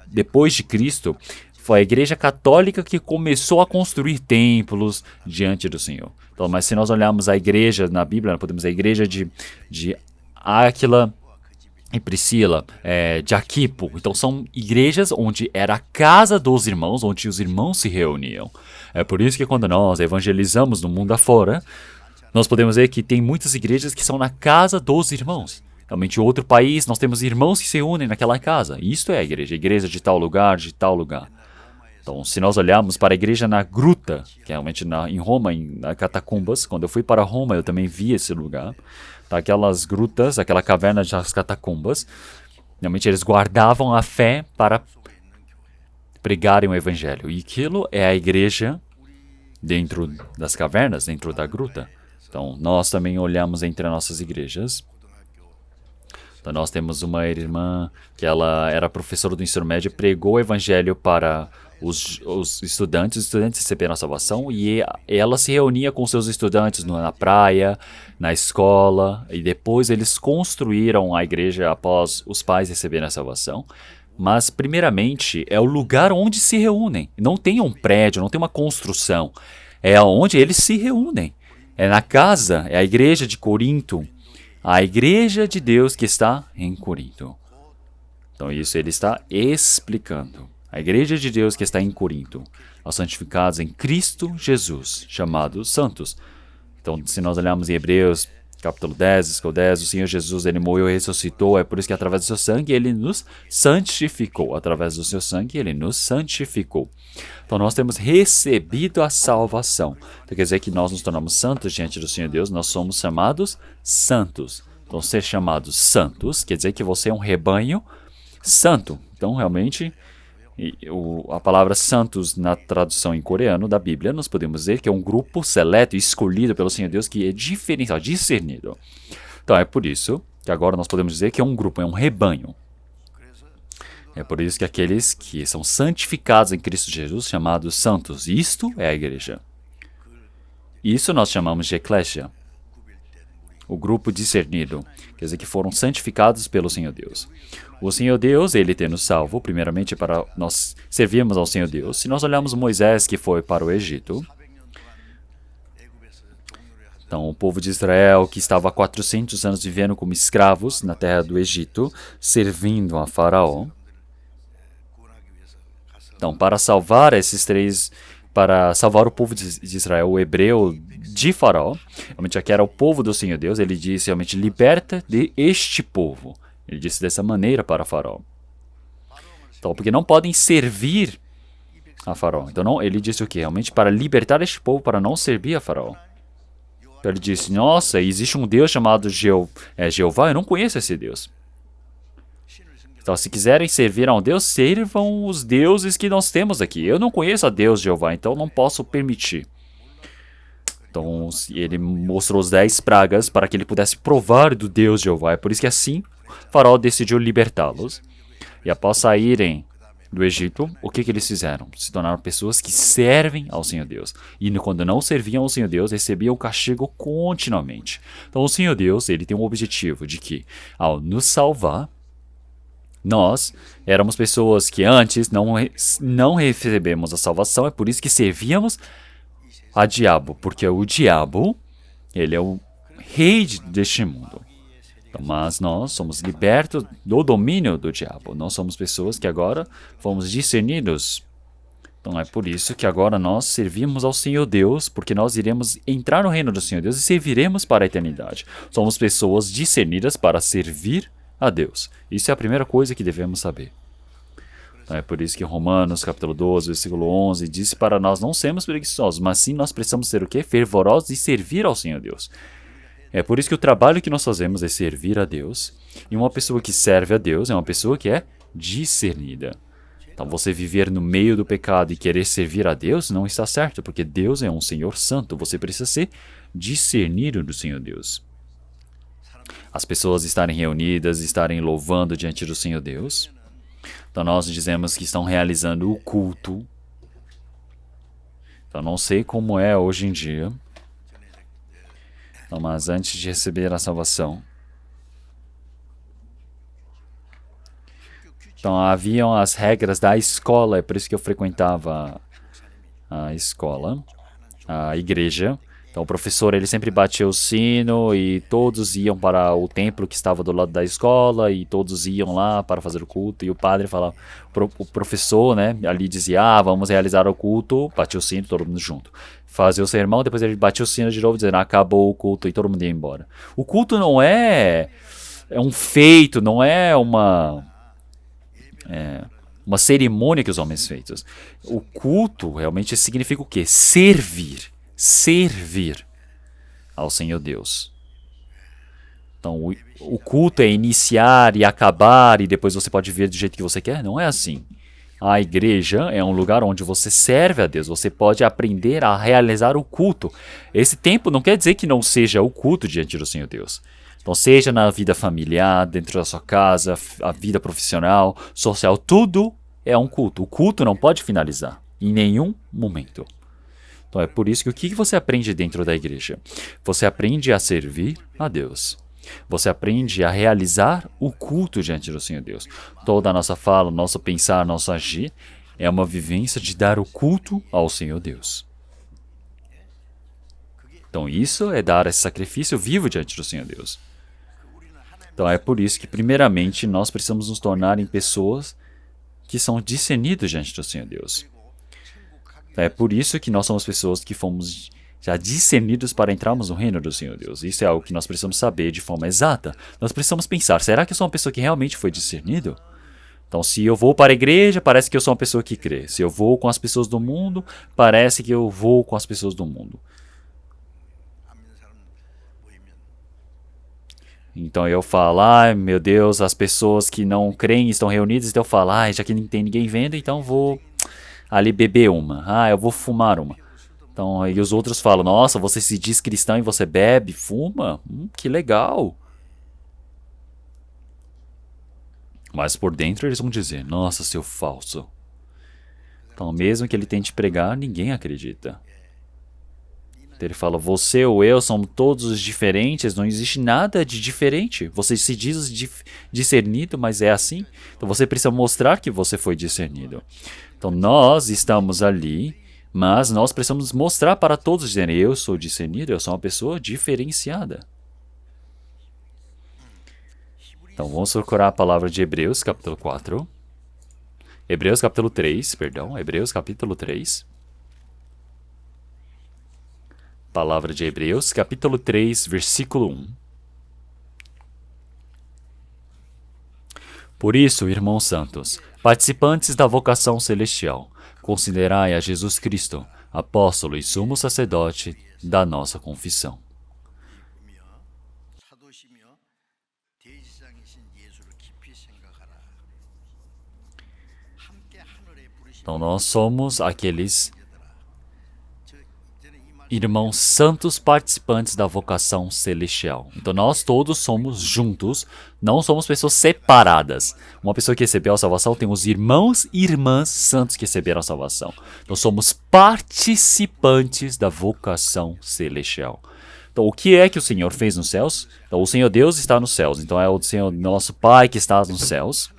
depois de Cristo, foi a igreja católica que começou a construir templos diante do Senhor. Então, mas se nós olharmos a igreja na Bíblia, nós podemos ver a igreja de Áquila e Priscila, de Aquipo. Então, são igrejas onde era a casa dos irmãos, onde os irmãos se reuniam. É por isso que quando nós evangelizamos no mundo afora, nós podemos ver que tem muitas igrejas que são na casa dos irmãos. Realmente, em outro país, nós temos irmãos que se unem naquela casa. Isto é a igreja de tal lugar, de tal lugar. Então, se nós olharmos para a igreja na gruta, que é realmente em Roma, na catacumbas, quando eu fui para Roma, eu também vi esse lugar. Tá, aquelas grutas, aquela caverna das catacumbas, realmente eles guardavam a fé para pregarem o evangelho. E aquilo é a igreja dentro das cavernas, dentro da gruta. Então, nós também olhamos entre as nossas igrejas. Então, nós temos uma irmã que ela era professora do ensino médio e pregou o evangelho para os estudantes receberam a salvação e ela se reunia com seus estudantes na praia, na escola, e depois eles construíram a igreja após os pais receberem a salvação. Mas, primeiramente, é o lugar onde se reúnem. Não tem um prédio, não tem uma construção. É onde eles se reúnem. É na casa, é a igreja de Corinto. A igreja de Deus que está em Corinto. Então, isso ele está explicando. A igreja de Deus que está em Corinto, aos santificados em Cristo Jesus, chamados santos. Então, se nós olharmos em Hebreus, capítulo 10, versículo 10, o Senhor Jesus, ele morreu e ressuscitou, é por isso que através do seu sangue ele nos santificou. Através do seu sangue ele nos santificou. Então, nós temos recebido a salvação. Então, quer dizer que nós nos tornamos santos diante do Senhor Deus, nós somos chamados santos. Então, ser chamados santos quer dizer que você é um rebanho santo. Então, realmente, a palavra santos na tradução em coreano da Bíblia, nós podemos dizer que é um grupo seleto, escolhido pelo Senhor Deus, que é diferencial, discernido. Então, é por isso que agora nós podemos dizer que é um grupo, é um rebanho. É por isso que aqueles que são santificados em Cristo Jesus, chamados santos, isto é a igreja. Isso nós chamamos de eclésia. O grupo discernido, quer dizer que foram santificados pelo Senhor Deus. O Senhor Deus, ele tem nos salvo, primeiramente para nós servirmos ao Senhor Deus. Se nós olharmos Moisés, que foi para o Egito, então o povo de Israel, que estava há 400 anos vivendo como escravos na terra do Egito, servindo a Faraó. Então, para salvar esses três para salvar o povo de Israel, o hebreu de Faraó, realmente aqui era o povo do Senhor Deus, ele disse realmente, liberta de este povo. Ele disse dessa maneira para Faraó. Então, porque não podem servir a Faraó. Então, não, ele disse o quê? Realmente para libertar este povo, para não servir a Faraó. Então, ele disse, nossa, existe um Deus chamado Jeová, eu não conheço esse Deus. Então, se quiserem servir a um Deus, sirvam os deuses que nós temos aqui. Eu não conheço a Deus Jeová, então não posso permitir. Então, ele mostrou os 10 pragas para que ele pudesse provar do Deus Jeová. É por isso que assim, Faraó decidiu libertá-los. E após saírem do Egito, o que eles fizeram? Se tornaram pessoas que servem ao Senhor Deus. E quando não serviam ao Senhor Deus, recebiam o castigo continuamente. Então, o Senhor Deus, ele tem um objetivo de que, ao nos salvar, nós éramos pessoas que antes não recebemos a salvação, é por isso que servíamos a diabo, porque o diabo, ele é o rei deste mundo. Então, mas nós somos libertos do domínio do diabo. Nós somos pessoas que agora fomos discernidos. Então é por isso que agora nós servimos ao Senhor Deus, porque nós iremos entrar no reino do Senhor Deus e serviremos para a eternidade. Somos pessoas discernidas para servir a Deus. Isso é a primeira coisa que devemos saber. Então é por isso que Romanos, capítulo 12, versículo 11, diz para nós não sermos preguiçosos, mas sim nós precisamos ser o quê? Fervorosos e servir ao Senhor Deus. É por isso que o trabalho que nós fazemos é servir a Deus. E uma pessoa que serve a Deus é uma pessoa que é discernida. Então você viver no meio do pecado e querer servir a Deus não está certo, porque Deus é um Senhor santo. Você precisa ser discernido do Senhor Deus. As pessoas estarem reunidas, estarem louvando diante do Senhor Deus. Então nós dizemos que estão realizando o culto. Então não sei como é hoje em dia. Então, mas antes de receber a salvação, então haviam as regras da escola, é por isso que eu frequentava a escola, a igreja. Então o professor ele sempre batia o sino e todos iam para o templo que estava do lado da escola e todos iam lá para fazer o culto e o padre falava, o professor, né, ali dizia, vamos realizar o culto, batia o sino, todo mundo junto. Fazia o sermão, depois ele batia o sino de novo dizendo, acabou o culto e todo mundo ia embora. O culto não é um feito, não é uma cerimônia que os homens feitos. O culto realmente significa o quê? Servir ao Senhor Deus. Então, o culto é iniciar e acabar e depois você pode ver do jeito que você quer? Não é assim. A igreja é um lugar onde você serve a Deus, você pode aprender a realizar o culto. Esse tempo não quer dizer que não seja o culto diante do Senhor Deus. Então, seja na vida familiar, dentro da sua casa, a vida profissional, social, tudo é um culto. O culto não pode finalizar em nenhum momento. Então é por isso que o que você aprende dentro da igreja? Você aprende a servir a Deus. Você aprende a realizar o culto diante do Senhor Deus. Toda a nossa fala, nosso pensar, nosso agir é uma vivência de dar o culto ao Senhor Deus. Então isso é dar esse sacrifício vivo diante do Senhor Deus. Então é por isso que primeiramente nós precisamos nos tornar em pessoas que são discernidas diante do Senhor Deus. É por isso que nós somos pessoas que fomos já discernidos para entrarmos no reino do Senhor Deus. Isso é algo que nós precisamos saber de forma exata. Nós precisamos pensar, será que eu sou uma pessoa que realmente foi discernido? Então, se eu vou para a igreja, parece que eu sou uma pessoa que crê. Se eu vou com as pessoas do mundo, parece que eu vou com as pessoas do mundo. Então eu falo, meu Deus, as pessoas que não creem estão reunidas, então eu falo, já que não tem ninguém vendo, então vou ali beber uma. Eu vou fumar uma. Então, aí os outros falam, nossa, você se diz cristão e você bebe, fuma? Que legal. Mas por dentro eles vão dizer, nossa, seu falso. Então, mesmo que ele tente pregar, ninguém acredita. Então, ele fala, você ou eu somos todos diferentes, não existe nada de diferente. Você se diz discernido, mas é assim. Então, você precisa mostrar que você foi discernido. Então, nós estamos ali, mas nós precisamos mostrar para todos, dizendo, eu sou discernido, eu sou uma pessoa diferenciada. Então, vamos procurar a palavra de Hebreus, capítulo 4. Hebreus, capítulo 3. Palavra de Hebreus, capítulo 3, versículo 1. Por isso, irmãos santos, participantes da vocação celestial, considerai a Jesus Cristo, apóstolo e sumo sacerdote da nossa confissão. 사도시며 대지장이신 예수를 깊이 생각하라. 함께 하늘에 부르신 Então, nós somos aqueles irmãos santos participantes da vocação celestial. Então, nós todos somos juntos, não somos pessoas separadas. Uma pessoa que recebeu a salvação tem os irmãos e irmãs santos que receberam a salvação. Então, somos participantes da vocação celestial. Então, o que é que o Senhor fez nos céus? Então, o Senhor Deus está nos céus. Então, é o Senhor, nosso Pai que está nos céus.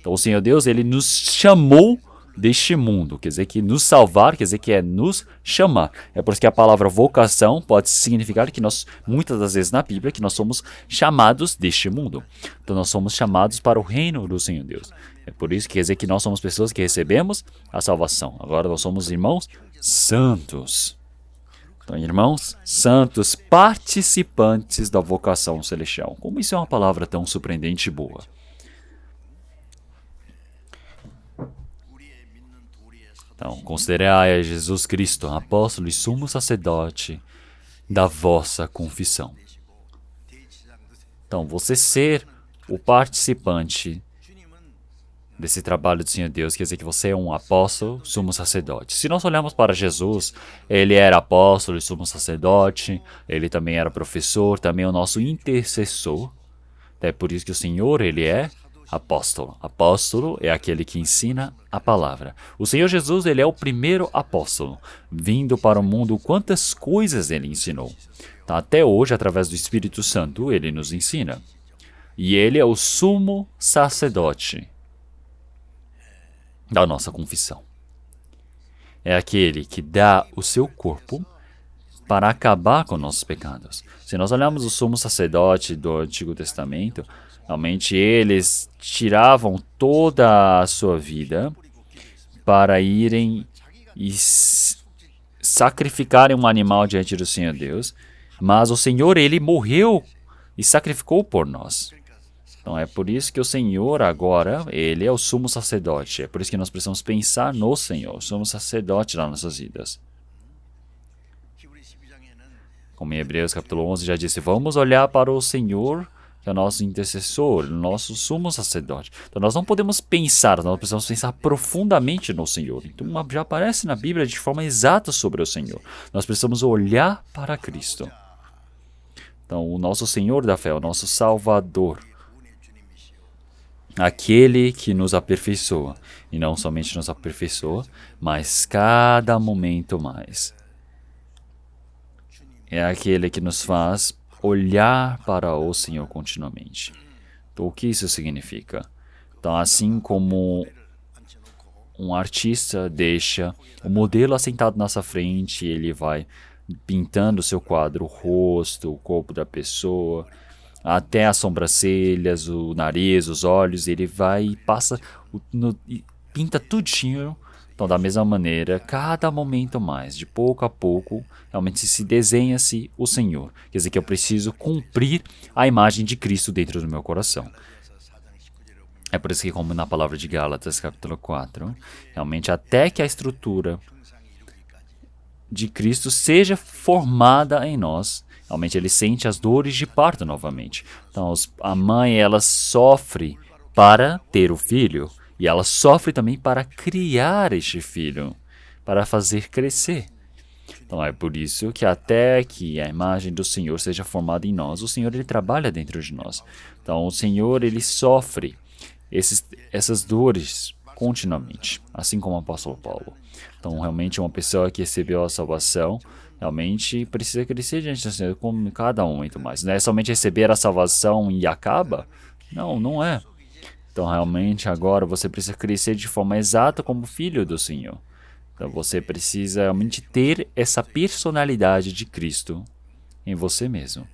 Então, o Senhor Deus, ele nos chamou deste mundo, quer dizer que nos salvar, quer dizer que é nos chamar. É por isso que a palavra vocação pode significar que nós, muitas das vezes na Bíblia, que nós somos chamados deste mundo. Então nós somos chamados para o reino do Senhor Deus. É por isso que quer dizer que nós somos pessoas que recebemos a salvação. Agora nós somos irmãos santos. Então, irmãos santos, participantes da vocação celestial. Como isso é uma palavra tão surpreendente e boa. Então, considerai a Jesus Cristo, apóstolo e sumo sacerdote da vossa confissão. Então, você ser o participante desse trabalho do Senhor Deus, quer dizer que você é um apóstolo, sumo sacerdote. Se nós olharmos para Jesus, ele era apóstolo e sumo sacerdote, ele também era professor, também é o nosso intercessor. É por isso que o Senhor, ele é apóstolo. Apóstolo é aquele que ensina a palavra. O Senhor Jesus, ele é o primeiro apóstolo, vindo para o mundo, quantas coisas ele ensinou. Então, até hoje, através do Espírito Santo, ele nos ensina. E ele é o sumo sacerdote da nossa confissão. É aquele que dá o seu corpo para acabar com nossos pecados. Se nós olharmos o sumo sacerdote do Antigo Testamento, realmente eles tiravam toda a sua vida para irem e sacrificarem um animal diante do Senhor Deus, mas o Senhor, ele morreu e sacrificou por nós. Então é por isso que o Senhor agora, ele é o sumo sacerdote. É por isso que nós precisamos pensar no Senhor, o sumo sacerdote das nossas vidas. Como em Hebreus capítulo 11 já disse, vamos olhar para o Senhor, que é o nosso intercessor, o nosso sumo sacerdote. Então nós não podemos pensar, nós precisamos pensar profundamente no Senhor. Então já aparece na Bíblia de forma exata sobre o Senhor. Nós precisamos olhar para Cristo. Então o nosso Senhor da fé, o nosso Salvador, aquele que nos aperfeiçoa, e não somente nos aperfeiçoa, mas cada momento mais. É aquele que nos faz olhar para o Senhor continuamente. Então, o que isso significa? Então, assim como um artista deixa o modelo assentado na sua frente, ele vai pintando o seu quadro, o rosto, o corpo da pessoa, até as sobrancelhas, o nariz, os olhos, ele vai e passa, e pinta tudinho. Então, da mesma maneira, cada momento mais, de pouco a pouco, realmente se desenha-se o Senhor. Quer dizer que eu preciso cumprir a imagem de Cristo dentro do meu coração. É por isso que, como na palavra de Gálatas, capítulo 4, realmente até que a estrutura de Cristo seja formada em nós, realmente ele sente as dores de parto novamente. Então, a mãe, ela sofre para ter o filho, e ela sofre também para criar este filho, para fazer crescer. Então é por isso que até que a imagem do Senhor seja formada em nós, o Senhor, ele trabalha dentro de nós. Então o Senhor, ele sofre essas dores continuamente, assim como o apóstolo Paulo. Então realmente uma pessoa que recebeu a salvação, realmente precisa crescer diante do Senhor, como cada um muito mais. Não é somente receber a salvação e acaba? Não, não é. Então, realmente, agora você precisa crescer de forma exata como filho do Senhor. Então, você precisa realmente ter essa personalidade de Cristo em você mesmo.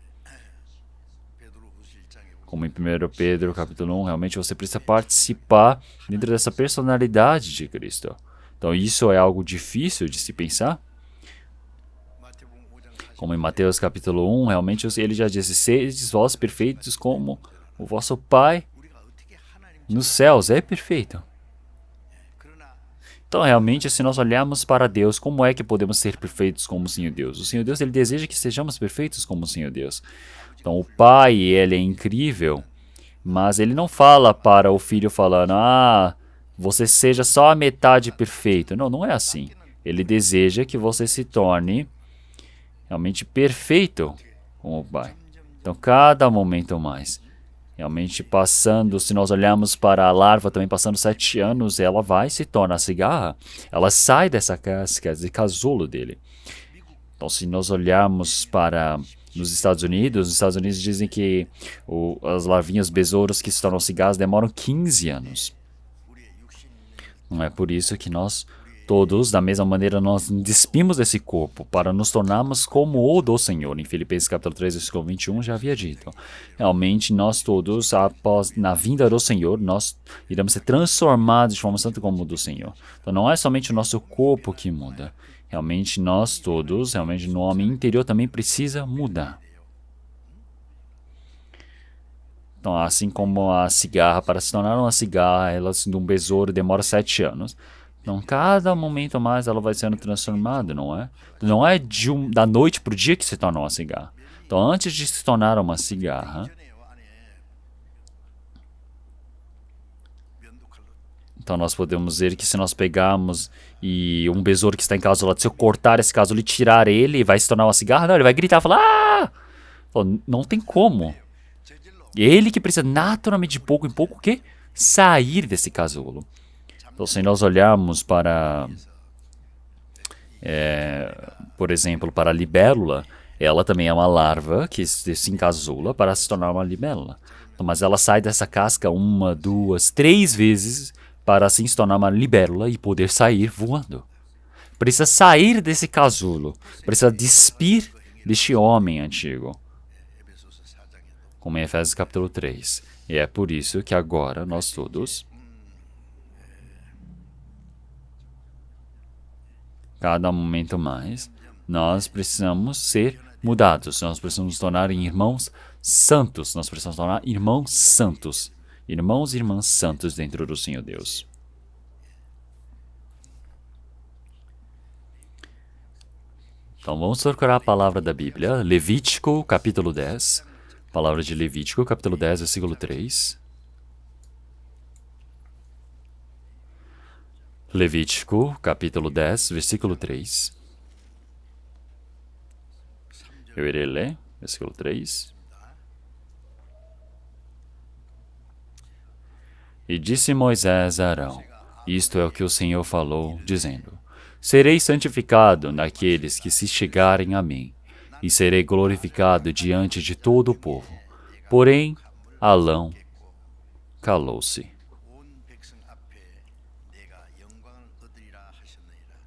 Como em 1 Pedro, capítulo 1, realmente você precisa participar dentro dessa personalidade de Cristo. Então, isso é algo difícil de se pensar? Como em Mateus capítulo 1, realmente ele já disse, sedes vós perfeitos como o vosso Pai 우리가 어떻게 하나님 nos céus é perfeito. 그러나 Então, realmente, se nós olharmos para Deus, como é que podemos ser perfeitos como o Senhor Deus? O Senhor Deus, ele deseja que sejamos perfeitos como o Senhor Deus. Então, o Pai, ele é incrível, mas ele não fala para o filho falando, você seja só a metade perfeito. Não, não é assim. Ele deseja que você se torne realmente perfeito como o Pai. Então, cada momento mais. Realmente passando, se nós olharmos para a larva também passando 7 anos, ela vai se tornar cigarra. Ela sai dessa casca, desse casulo dele. Então, se nós olharmos para nos Estados Unidos, os Estados Unidos dizem que as larvinhas besouros que se tornam cigarras demoram 15 anos. 우리의 육신 Não é por isso que nós todos, da mesma maneira, nós despimos desse corpo para nos tornarmos como o do Senhor. Em Filipenses capítulo 3, versículo 21, já havia dito. Realmente, nós todos, na vinda do Senhor, nós iremos ser transformados de forma santa como o do Senhor. Então, não é somente o nosso corpo que muda. Realmente, nós todos, realmente, no homem interior também precisa mudar. Então, assim como a cigarra, para se tornar uma cigarra, ela de um besouro demora 7 anos. Então, cada momento mais ela vai sendo transformada, não é? Não é da noite para o dia que se torna uma cigarra. Então, antes de se tornar uma cigarra, 전에요 안에 면도칼로 então nós podemos ver que se nós pegarmos e um besouro que está em casulo, se eu cortar esse casulo e tirar ele, vai se tornar uma cigarra? Não, ele vai gritar e falar, ah! Então, não tem como. 저질로 Ele que precisa naturalmente de pouco em pouco, o quê? Sair desse casulo. Então, se nós olharmos para, por exemplo, para a libélula, ela também é uma larva que se encasula para se tornar uma libélula. Então, mas ela sai dessa casca 1, 2, 3 vezes para assim se tornar uma libélula e poder sair voando. Precisa sair desse casulo, precisa despir deste homem antigo, 에베소서 4장에도 como em Efésios capítulo 3. E é por isso que agora nós todos, cada momento mais, nós precisamos ser mudados. Nós precisamos nos tornar irmãos santos. Nós precisamos tornar irmãos santos. Irmãos e irmãs santos dentro do Senhor Deus. Então vamos procurar a palavra da Bíblia. Levítico, capítulo 10. Palavra de Levítico, capítulo 10, versículo 3. Levítico, capítulo 10, versículo 3. Eu irei ler, versículo 3. E disse Moisés a Arão, isto é o que o Senhor falou, dizendo, serei santificado naqueles que se chegarem a mim, e serei glorificado diante de todo o povo. Porém, Arão calou-se. 온 백성 앞에 내가 영광을 얻으리라 하셨느니라.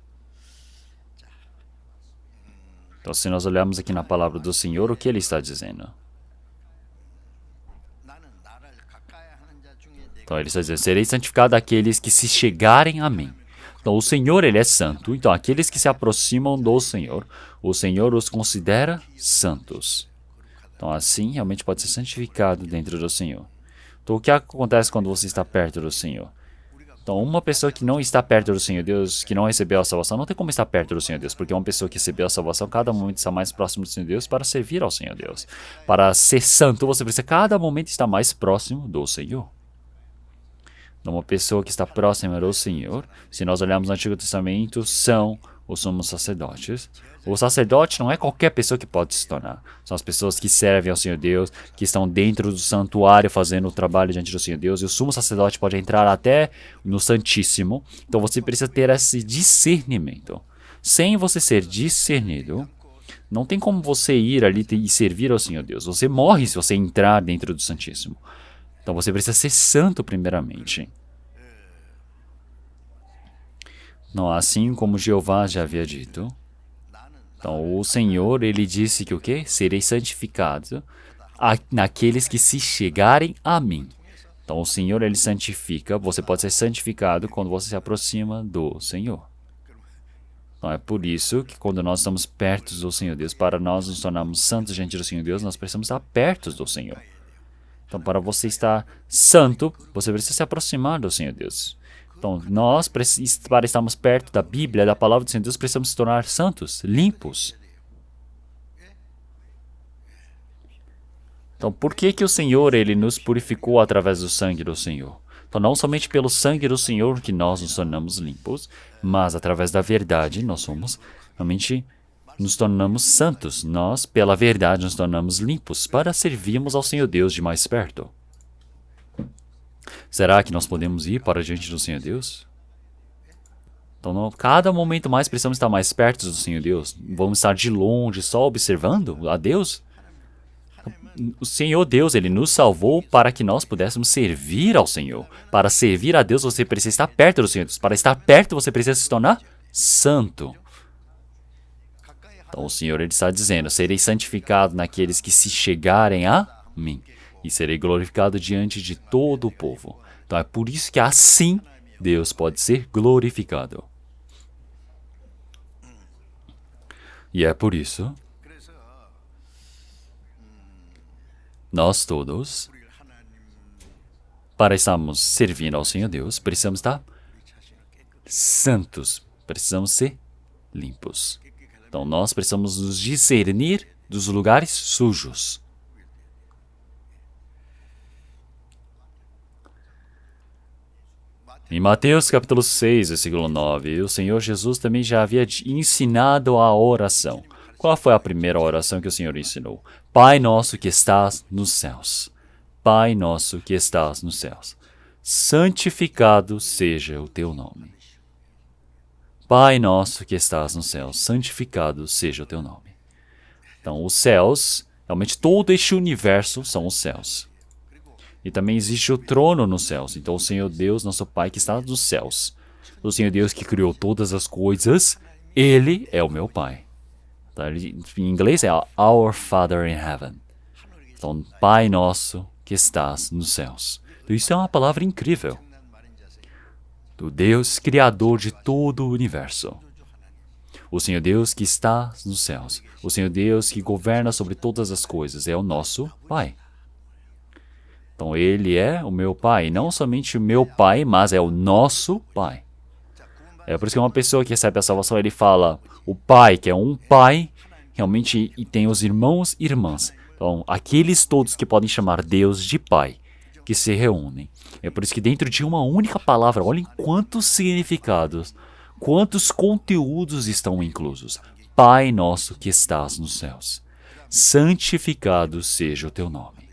Então, se nós olharmos aqui na palavra do Senhor, o que ele está dizendo? 나는 나를 가까이 하는 자 중에 내가 Então, ele está dizendo, serei santificado daqueles que se chegarem a mim. Então, o Senhor, ele é santo. Então, aqueles que se aproximam do Senhor, o Senhor os considera santos. Então, assim, realmente pode ser santificado dentro do Senhor. Então, o que acontece quando você está perto do Senhor? Então, uma pessoa que não está perto do Senhor Deus, que não recebeu a salvação, não tem como estar perto do Senhor Deus, porque uma pessoa que recebeu a salvação, cada momento está mais próximo do Senhor Deus para servir ao Senhor Deus. Para ser santo, você precisa cada momento estar mais próximo do Senhor. Então, uma pessoa que está próxima do Senhor, se nós olharmos no Antigo Testamento, são os sumos sacerdotes. O sacerdote não é qualquer pessoa que pode se tornar. São as pessoas que servem ao Senhor Deus, que estão dentro do santuário fazendo o trabalho diante do Senhor Deus. E o sumo sacerdote pode entrar até no Santíssimo. Então você precisa ter esse discernimento. Sem você ser discernido, não tem como você ir ali e servir ao Senhor Deus. Você morre se você entrar dentro do Santíssimo. Então você precisa ser santo primeiramente. Não, assim como Jeová já havia dito. Então o Senhor, ele disse que o quê? Serei santificado naqueles que se chegarem a mim. Então o Senhor, ele santifica. Você pode ser santificado quando você se aproxima do Senhor. Então é por isso que quando nós estamos perto do Senhor Deus, para nós nos tornarmos santos diante do Senhor Deus, nós precisamos estar perto do Senhor. Então, para você estar santo, você precisa se aproximar do Senhor Deus. Então, nós, para estarmos perto da Bíblia, da palavra do Senhor Deus, precisamos se tornar santos, limpos. Então, por que o Senhor, Ele nos purificou através do sangue do Senhor? Então, não somente pelo sangue do Senhor que nós nos tornamos limpos, mas através da verdade nós realmente nos tornamos santos. Nós, pela verdade, nos tornamos limpos para servirmos ao Senhor Deus de mais perto. Será que nós podemos ir para diante do Senhor Deus? Então, cada momento mais precisamos estar mais perto do Senhor Deus. Vamos estar de longe só observando a Deus? O Senhor Deus, Ele nos salvou para que nós pudéssemos servir ao Senhor. Para servir a Deus, você precisa estar perto do Senhor Deus. Para estar perto, você precisa se tornar santo. Então, o Senhor, Ele está dizendo, serei santificado naqueles que se chegarem a mim. E serei glorificado diante de todo o povo. Então, é por isso que assim Deus pode ser glorificado. E é por isso nós todos, para estarmos servindo ao Senhor Deus, precisamos estar santos, precisamos ser limpos. Então, nós precisamos nos discernir dos lugares sujos. Em Mateus capítulo 6, versículo 9, o Senhor Jesus também já havia ensinado a oração. Qual foi a primeira oração que o Senhor ensinou? Pai nosso que estás nos céus. Pai nosso que estás nos céus. Santificado seja o teu nome. Pai nosso que estás nos céus. Santificado seja o teu nome. Então, os céus, realmente todo este universo são os céus. E também existe o trono nos céus. Então, o Senhor Deus, nosso Pai que está nos céus. O Senhor Deus que criou todas as coisas, Ele é o meu Pai. Em inglês é Our Father in Heaven. Então, Pai nosso que estás nos céus. Então, isso é uma palavra incrível. Do Deus Criador de todo o universo. O Senhor Deus que está nos céus. O Senhor Deus que governa sobre todas as coisas. É o nosso Pai. Então, Ele é o meu Pai. Não somente o meu Pai, mas é o nosso Pai. É por isso que uma pessoa que recebe a salvação, ele fala, o Pai, que é um Pai, realmente e tem os irmãos e irmãs. Então, aqueles todos que podem chamar Deus de Pai, que se reúnem. É por isso que dentro de uma única palavra, olhem quantos significados, quantos conteúdos estão inclusos. Pai nosso que estás nos céus, santificado seja o teu nome.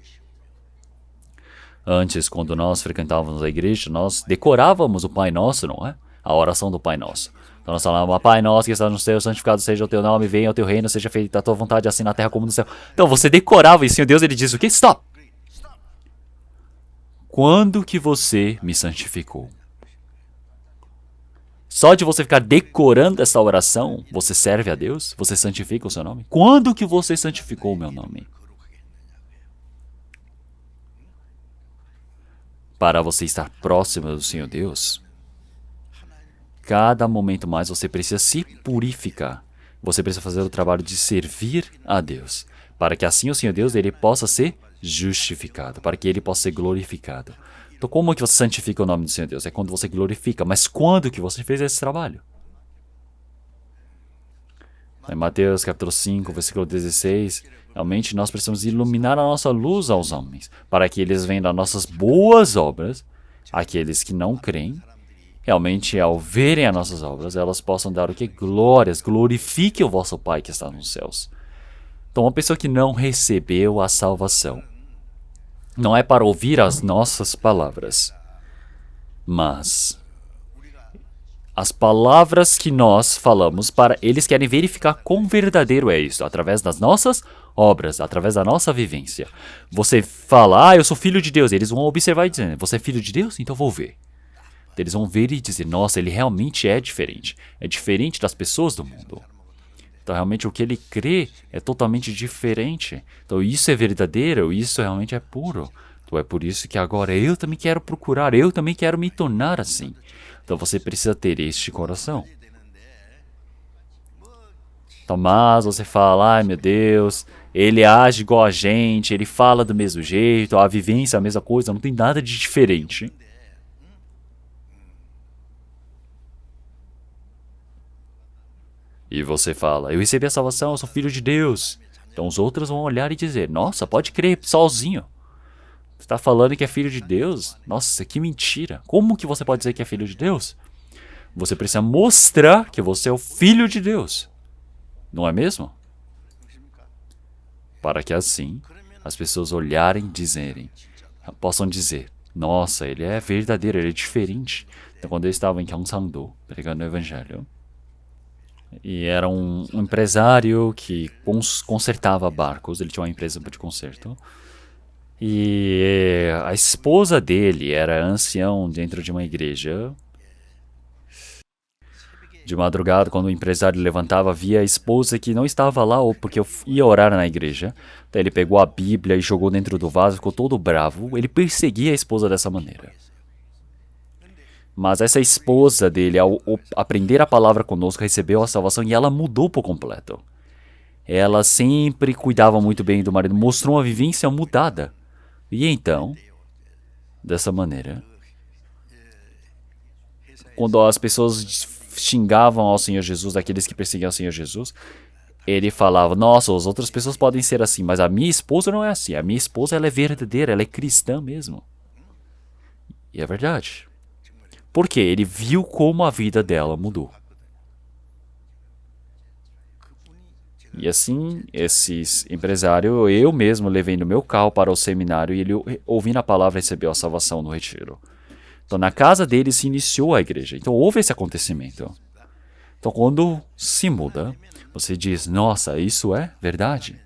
Antes, quando nós frequentávamos a igreja, nós decorávamos o Pai Nosso, não é? A oração do Pai Nosso. Então nós falávamos, Pai Nosso que está no céu, santificado seja o teu nome, venha o teu reino, seja feita a tua vontade, assim na terra como no céu. Então você decorava e o Senhor Deus, Ele diz o quê? Stop! Quando que você me santificou? Só de você ficar decorando essa oração, você serve a Deus? Você santifica o seu nome? Quando que você santificou o meu nome? Para você estar próximo do Senhor Deus, cada momento mais você precisa se purificar. Você precisa fazer o trabalho de servir a Deus, para que assim o Senhor Deus ele possa ser justificado, para que Ele possa ser glorificado. Então, como que você santifica o nome do Senhor Deus? É quando você glorifica. Mas quando que você fez esse trabalho? Em Mateus capítulo 5, versículo 16, realmente nós precisamos iluminar a nossa luz aos homens, para que eles vejam as nossas boas obras, aqueles que não creem, realmente ao verem as nossas obras, elas possam dar o que? Glórias, glorifique o vosso Pai que está nos céus. Então, uma pessoa que não recebeu a salvação, não é para ouvir as nossas palavras, mas as palavras que nós falamos, para eles querem verificar quão verdadeiro é isso, através das nossas obras, através da nossa vivência. Você fala, eu sou filho de Deus, eles vão observar e dizer, você é filho de Deus? Então vou ver. Eles vão ver e dizer, nossa, ele realmente é diferente das pessoas do mundo. Então realmente o que ele crê é totalmente diferente. Então isso é verdadeiro, isso realmente é puro. Então é por isso que agora eu também quero procurar, eu também quero me tornar assim. Então você precisa ter este coração. Tomás, você fala, ai meu Deus, ele age igual a gente, ele fala do mesmo jeito, a vivência é a mesma coisa, não tem nada de diferente. E você fala, eu recebi a salvação, eu sou filho de Deus. Então os outros vão olhar e dizer, nossa, pode crer, sozinho. Você está falando que é filho de Deus? Nossa, que mentira. Como que você pode dizer que é filho de Deus? Você precisa mostrar que você é o filho de Deus. Não é mesmo? Para que assim as pessoas olharem e dizerem, possam dizer, nossa, ele é verdadeiro, ele é diferente. Então quando eu estava em Gyeongsang-do, pregando o evangelho, e era um empresário que consertava barcos, ele tinha uma empresa de conserto. E a esposa dele era ancião dentro de uma igreja. De madrugada, quando o empresário levantava, via a esposa que não estava lá ou porque eu ia orar na igreja. Daí ele pegou a Bíblia e jogou dentro do vaso, ficou todo bravo. Ele perseguia a esposa dessa maneira. Mas essa esposa dele, ao aprender a palavra conosco, recebeu a salvação e ela mudou por completo. Ela sempre cuidava muito bem do marido, mostrou uma vivência mudada. E então, dessa maneira, quando as pessoas xingavam ao Senhor Jesus, aqueles que perseguiam ao Senhor Jesus, ele falava, nossa, as outras pessoas podem ser assim, mas a minha esposa não é assim. A minha esposa, ela é verdadeira, ela é cristã mesmo. E é verdade. Porque ele viu como a vida dela mudou. E assim, esse empresário, eu mesmo levei no meu carro para o seminário e ele, ouvindo a palavra, recebeu a salvação no retiro. Então, na casa dele se iniciou a igreja. Então, houve esse acontecimento. Então, quando se muda, você diz, nossa, isso é verdade.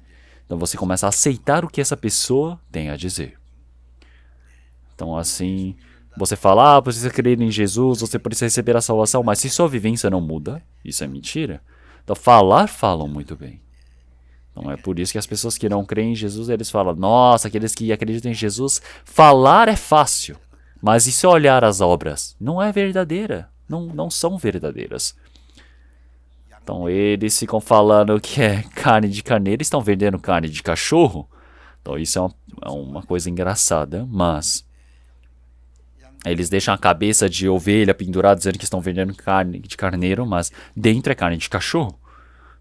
Então, você começa a aceitar o que essa pessoa tem a dizer. Então, assim, você fala, precisa crer em Jesus, você precisa receber a salvação, mas se sua vivência não muda, isso é mentira. Então, falam muito bem. Então, é por isso que as pessoas que não creem em Jesus, eles falam, nossa, aqueles que acreditam em Jesus, falar é fácil. Mas e se olhar as obras? Não é verdadeira. Não são verdadeiras. Então, eles ficam falando que é carne de carneiro, estão vendendo carne de cachorro. Então, isso é uma coisa engraçada, mas eles deixam a cabeça de ovelha pendurada dizendo que estão vendendo carne de carneiro, mas dentro é carne de cachorro.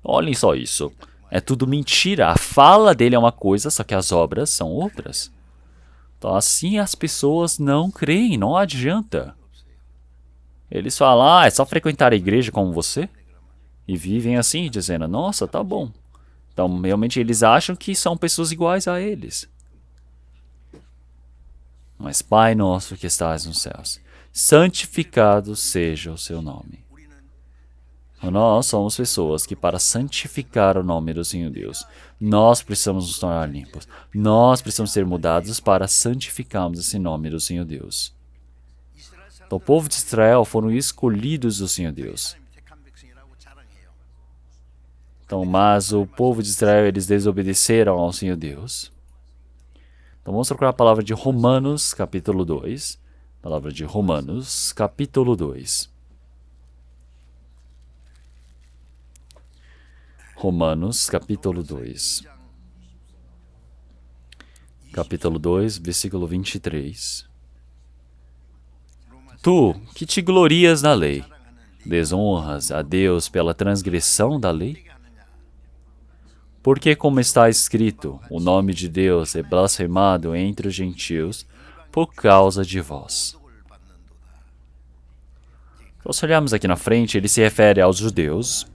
Olhem só isso. É tudo mentira. A fala dele é uma coisa, só que as obras são outras. Então assim as pessoas não creem, não adianta. Eles falam, é só frequentar a igreja como você? E vivem assim, dizendo, nossa, tá bom. Então realmente eles acham que são pessoas iguais a eles. Mas Pai nosso que estás nos céus, santificado seja o seu nome. Nós somos pessoas que, para santificar o nome do Senhor Deus, nós precisamos nos tornar limpos. Nós precisamos ser mudados para santificarmos esse nome do Senhor Deus. Então, o povo de Israel foram escolhidos do Senhor Deus. Então, mas o povo de Israel, eles desobedeceram ao Senhor Deus. Então, vamos procurar a palavra de Romanos, capítulo 2. Palavra de Romanos, capítulo 2. Romanos, capítulo 2. Capítulo 2, versículo 23. Tu, que te glorias na lei, desonras a Deus pela transgressão da lei? Porque, como está escrito, o nome de Deus é blasfemado entre os gentios por causa de vós. Então, se olharmos aqui na frente, ele se refere aos judeus.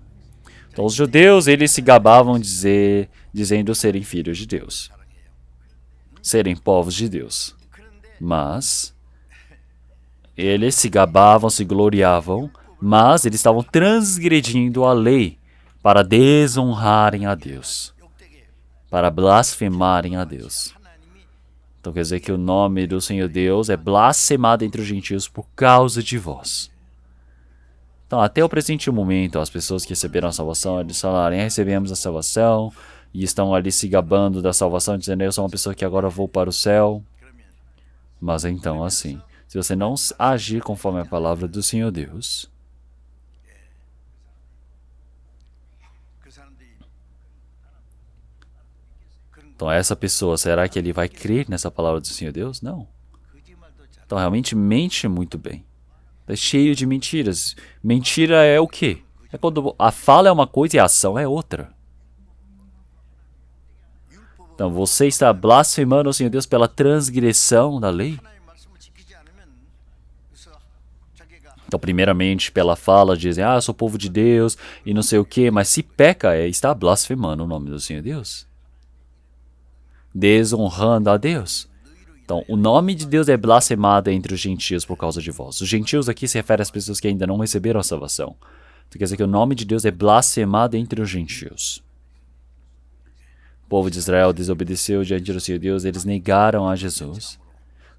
Então, os judeus, eles se gabavam dizendo serem filhos de Deus, serem povos de Deus. Mas eles se gabavam, se gloriavam, mas eles estavam transgredindo a lei para desonrarem a Deus, para blasfemarem a Deus. Então quer dizer que o nome do Senhor Deus é blasfemado entre os gentios por causa de vós. Então, até o presente momento, as pessoas que receberam a salvação, eles falaram, recebemos a salvação, e estão ali se gabando da salvação, dizendo, eu sou uma pessoa que agora vou para o céu. Mas então, assim, se você não agir conforme a palavra do Senhor Deus, Então essa pessoa, será que ele vai crer nessa palavra do Senhor Deus? Não. Então realmente mente muito bem. É cheio de mentiras. Mentira é o quê? É quando a fala é uma coisa e a ação é outra. Então você está blasfemando o Senhor Deus pela transgressão da lei? Então, primeiramente, pela fala, dizem, eu sou povo de Deus e não sei o quê, mas se peca, está blasfemando o nome do Senhor Deus. Desonrando a Deus. Então, o nome de Deus é blasfemado entre os gentios por causa de vós. Os gentios aqui se refere às pessoas que ainda não receberam a salvação. Então, quer dizer que o nome de Deus é blasfemado entre os gentios. O povo de Israel desobedeceu diante do Senhor Deus, eles negaram a Jesus.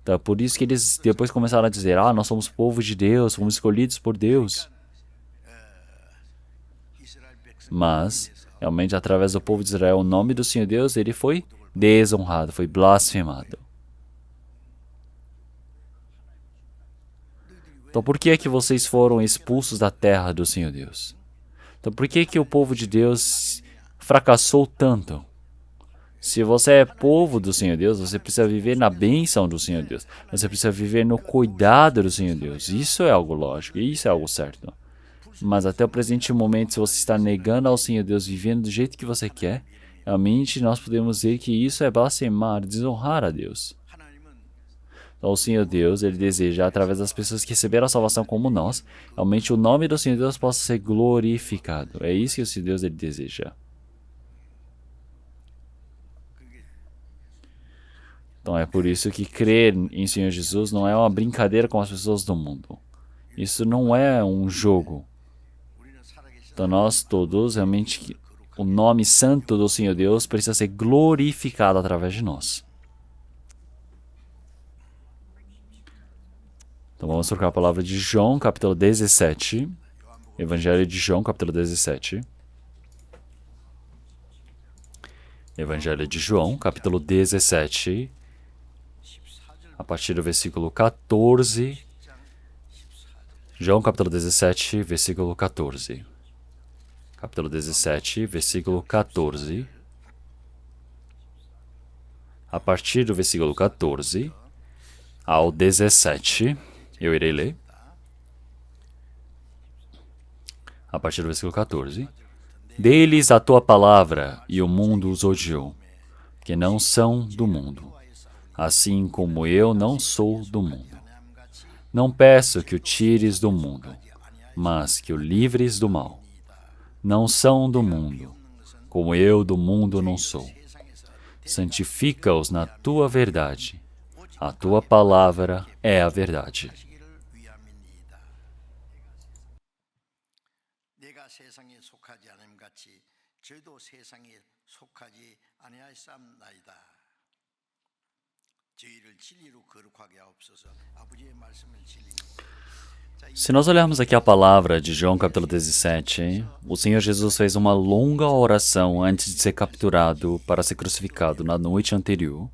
Então, por isso que eles depois começaram a dizer, nós somos povo de Deus, fomos escolhidos por Deus. Mas, realmente, através do povo de Israel, o nome do Senhor Deus, ele foi desonrado, foi blasfemado. Então, por que é que vocês foram expulsos da terra do Senhor Deus? Então, por que é que o povo de Deus fracassou tanto? Se você é povo do Senhor Deus, você precisa viver na bênção do Senhor Deus. Você precisa viver no cuidado do Senhor Deus. Isso é algo lógico, isso é algo certo. Mas até o presente momento, se você está negando ao Senhor Deus, vivendo do jeito que você quer, realmente nós podemos dizer que isso é blasfemar, desonrar a Deus. Então o Senhor Deus, ele deseja, através das pessoas que receberam a salvação como nós, realmente o nome do Senhor Deus possa ser glorificado. É isso que o Senhor Deus ele deseja. Então é por isso que crer em Senhor Jesus não é uma brincadeira com as pessoas do mundo. Isso não é um jogo. Então nós todos, realmente, o nome santo do Senhor Deus precisa ser glorificado através de nós. Então vamos trocar a palavra de João, capítulo 17. Evangelho de João, capítulo 17. Evangelho de João, capítulo 17. A partir do versículo 14. João, capítulo 17, versículo 14. Capítulo 17, versículo 14. A partir do versículo 14 ao 17, eu irei ler. A partir do versículo 14. Dê-lhes a tua palavra, e o mundo os odiou, porque não são do mundo, assim como eu não sou do mundo. Não peço que o tires do mundo, mas que o livres do mal. Não são do mundo, como eu do mundo não sou. Santifica-os na tua verdade. A tua palavra é a verdade. Se nós olharmos aqui a palavra de João capítulo 17, o Senhor Jesus fez uma longa oração antes de ser capturado para ser crucificado na noite anterior.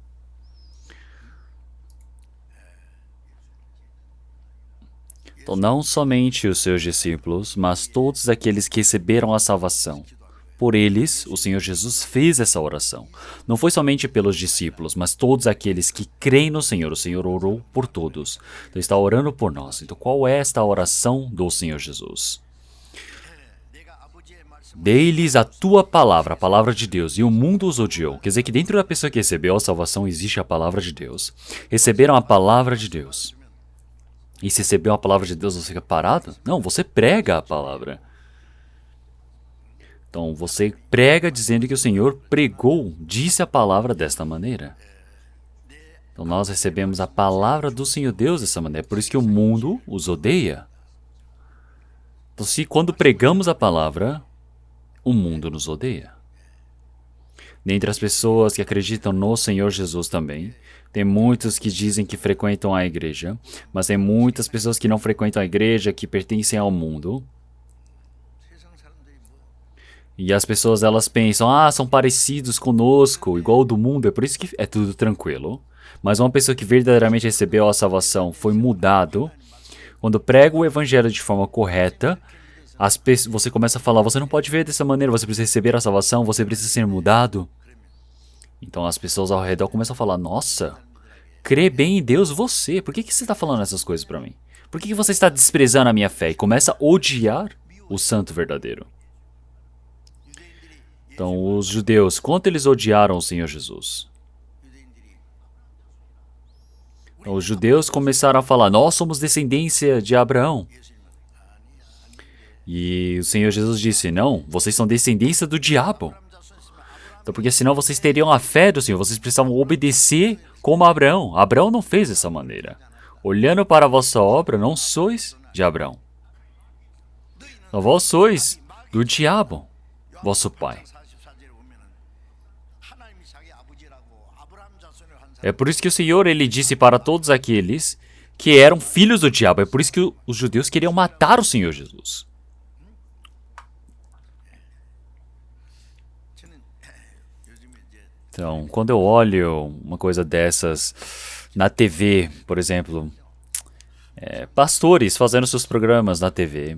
Então, não somente os seus discípulos, mas todos aqueles que receberam a salvação. Por eles, o Senhor Jesus fez essa oração. Não foi somente pelos discípulos, mas todos aqueles que creem no Senhor. O Senhor orou por todos. Então, está orando por nós. Então, qual é esta oração do Senhor Jesus? Dê-lhes a tua palavra, a palavra de Deus, e o mundo os odiou. Quer dizer que dentro da pessoa que recebeu a salvação existe a palavra de Deus. Receberam a palavra de Deus. E se recebeu a palavra de Deus, você fica parado? Não, você prega a palavra. Então, você prega dizendo que o Senhor pregou, disse a palavra desta maneira. Então, nós recebemos a palavra do Senhor Deus dessa maneira. Por isso que o mundo os odeia. Então, se quando pregamos a palavra, o mundo nos odeia. Dentre as pessoas que acreditam no Senhor Jesus também, tem muitos que dizem que frequentam a igreja, mas tem muitas pessoas que não frequentam a igreja, que pertencem ao mundo. E as pessoas, elas pensam, são parecidos conosco, igual o do mundo, é por isso que é tudo tranquilo. Mas uma pessoa que verdadeiramente recebeu a salvação foi mudado. Quando prega o evangelho de forma correta, Você começa a falar, você não pode ver dessa maneira, você precisa receber a salvação, você precisa ser mudado. Então as pessoas ao redor começam a falar, nossa, crê bem em Deus você, por que você está falando essas coisas para mim? Por que você está desprezando a minha fé? E começa a odiar o santo verdadeiro. Então os judeus, quanto eles odiaram o Senhor Jesus? Então, os judeus começaram a falar, nós somos descendência de Abraão. E o Senhor Jesus disse, não, vocês são descendência do diabo. Então, porque senão vocês teriam a fé do Senhor, vocês precisavam obedecer como Abraão. Abraão não fez dessa maneira. Olhando para a vossa obra, não sois de Abraão. Então, vós sois do diabo, vosso pai. É por isso que o Senhor ele disse para todos aqueles que eram filhos do diabo. É por isso que os judeus queriam matar o Senhor Jesus. Então, quando eu olho uma coisa dessas na TV, por exemplo, pastores fazendo seus programas na TV,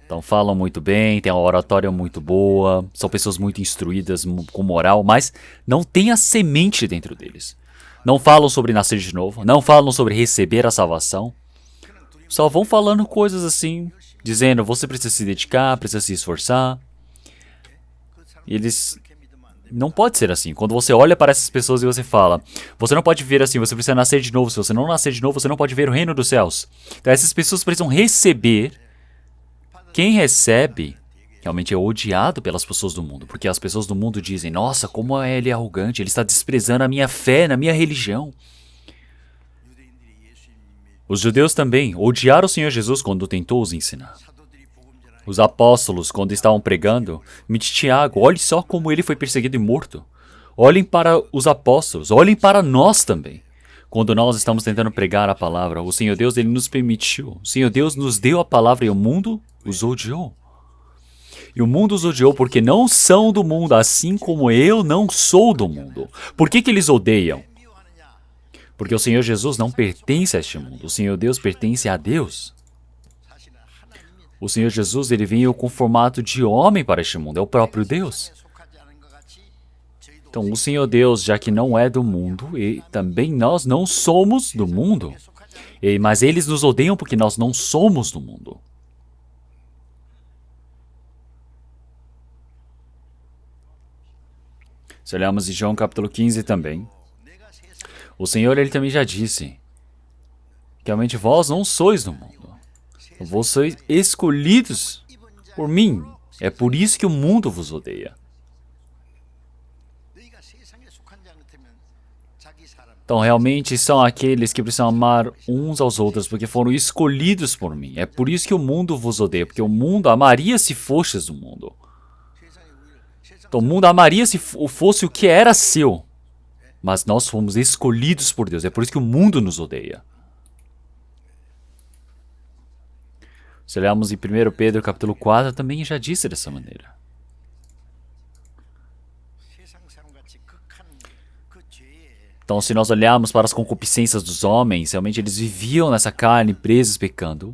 então falam muito bem, tem uma oratória muito boa, são pessoas muito instruídas, com moral, mas não tem a semente dentro deles. Não falam sobre nascer de novo, não falam sobre receber a salvação. Só vão falando coisas assim, dizendo, você precisa se dedicar, precisa se esforçar. E eles... Não pode ser assim. Quando você olha para essas pessoas e você fala, você não pode viver assim, você precisa nascer de novo. Se você não nascer de novo, você não pode ver o reino dos céus. Então essas pessoas precisam receber. Quem recebe realmente é odiado pelas pessoas do mundo, porque as pessoas do mundo dizem, nossa, como ele é arrogante, ele está desprezando a minha fé, na minha religião. Os judeus também odiaram o Senhor Jesus quando tentou os ensinar. Os apóstolos, quando estavam pregando, Tiago, olhe só como ele foi perseguido e morto. Olhem para os apóstolos, olhem para nós também. Quando nós estamos tentando pregar a palavra, o Senhor Deus ele nos permitiu. O Senhor Deus nos deu a palavra e o mundo os odiou. E o mundo os odiou porque não são do mundo, assim como eu não sou do mundo. Por que eles odeiam? Porque o Senhor Jesus não pertence a este mundo. O Senhor Deus pertence a Deus. O Senhor Jesus ele veio com formato de homem para este mundo. É o próprio Deus. Então, o Senhor Deus, já que não é do mundo, e também nós não somos do mundo. Mas eles nos odeiam porque nós não somos do mundo. Se olharmos em João capítulo 15 também, o Senhor ele também já disse que realmente vós não sois do mundo. Vós sois escolhidos por mim. É por isso que o mundo vos odeia. Então, realmente são aqueles que precisam amar uns aos outros, porque foram escolhidos por mim. É por isso que o mundo vos odeia, porque o mundo amaria se fostes do mundo. Então, o mundo amaria se fosse o que era seu. Mas nós fomos escolhidos por Deus. É por isso que o mundo nos odeia. Se olharmos em 1 Pedro capítulo 4, também já disse dessa maneira. Então, se nós olharmos para as concupiscências dos homens, realmente eles viviam nessa carne, presos, pecando.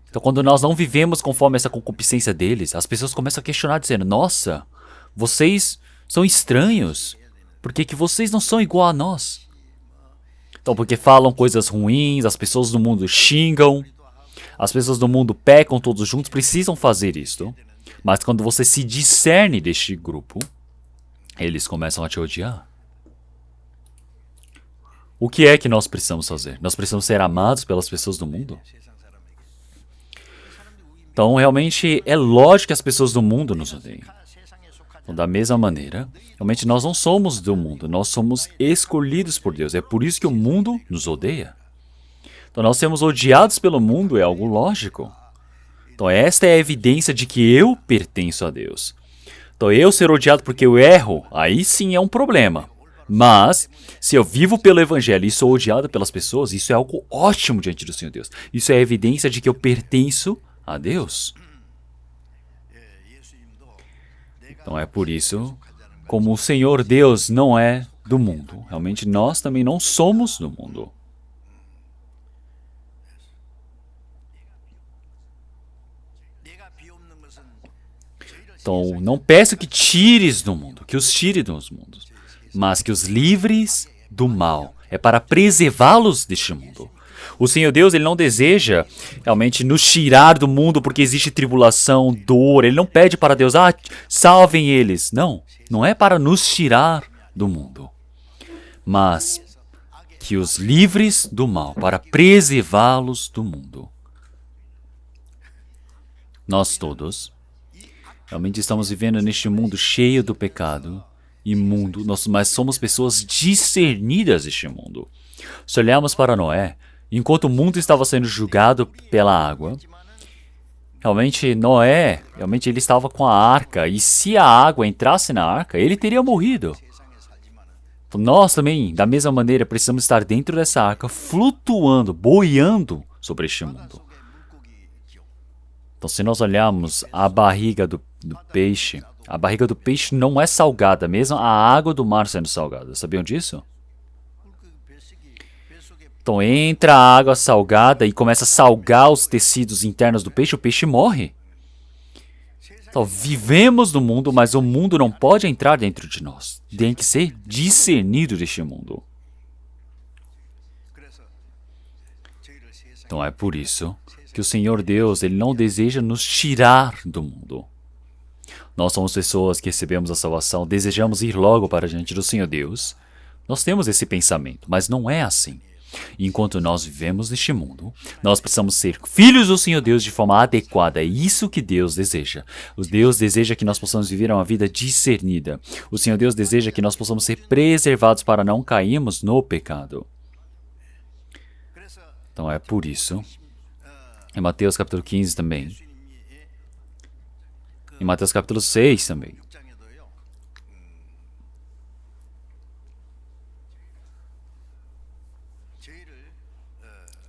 Então, quando nós não vivemos conforme essa concupiscência deles, as pessoas começam a questionar, dizendo, nossa, vocês são estranhos. Por que vocês não são igual a nós? Então, porque falam coisas ruins, as pessoas do mundo xingam, as pessoas do mundo pecam todos juntos, precisam fazer isto. Mas quando você se discerne deste grupo, eles começam a te odiar. O que é que nós precisamos fazer? Nós precisamos ser amados pelas pessoas do mundo? Então, realmente, é lógico que as pessoas do mundo nos odeiam. Então, da mesma maneira, realmente nós não somos do mundo, nós somos escolhidos por Deus. É por isso que o mundo nos odeia. Então, nós sermos odiados pelo mundo é algo lógico. Então, esta é a evidência de que eu pertenço a Deus. Então, eu ser odiado porque eu erro, aí sim é um problema. Mas, se eu vivo pelo Evangelho e sou odiado pelas pessoas, isso é algo ótimo diante do Senhor Deus. Isso é a evidência de que eu pertenço a Deus. Então é por isso, como o Senhor Deus não é do mundo, realmente nós também não somos do mundo. Então, não peço que tires do mundo, que os tire dos mundos, mas que os livres do mal. É para preservá-los deste mundo. O Senhor Deus, ele não deseja realmente nos tirar do mundo porque existe tribulação, dor. Ele não pede para Deus, salvem eles. Não, não é para nos tirar do mundo, mas que os livres do mal, para preservá-los do mundo. Nós todos realmente estamos vivendo neste mundo cheio do pecado, imundo, mas somos pessoas discernidas deste mundo. Se olharmos para Noé, enquanto o mundo estava sendo julgado pela água, realmente Noé, ele estava com a arca, e se a água entrasse na arca, ele teria morrido. Então, nós também, da mesma maneira, precisamos estar dentro dessa arca, flutuando, boiando sobre este mundo. Então, se nós olharmos a barriga do peixe, a barriga do peixe não é salgada, mesmo a água do mar sendo salgada. Sabiam disso? Então, entra a água salgada e começa a salgar os tecidos internos do peixe, o peixe morre. Então, vivemos no mundo, mas o mundo não pode entrar dentro de nós. Tem que ser discernido deste mundo. Então, é por isso que o Senhor Deus, ele não deseja nos tirar do mundo. Nós somos pessoas que recebemos a salvação, desejamos ir logo para diante do Senhor Deus. Nós temos esse pensamento, mas não é assim. Enquanto nós vivemos neste mundo, nós precisamos ser filhos do Senhor Deus de forma adequada. É isso que Deus deseja. O Deus deseja que nós possamos viver uma vida discernida. O Senhor Deus deseja que nós possamos ser preservados para não cairmos no pecado. Então é por isso, em Mateus capítulo 15 também, em Mateus capítulo 6 também,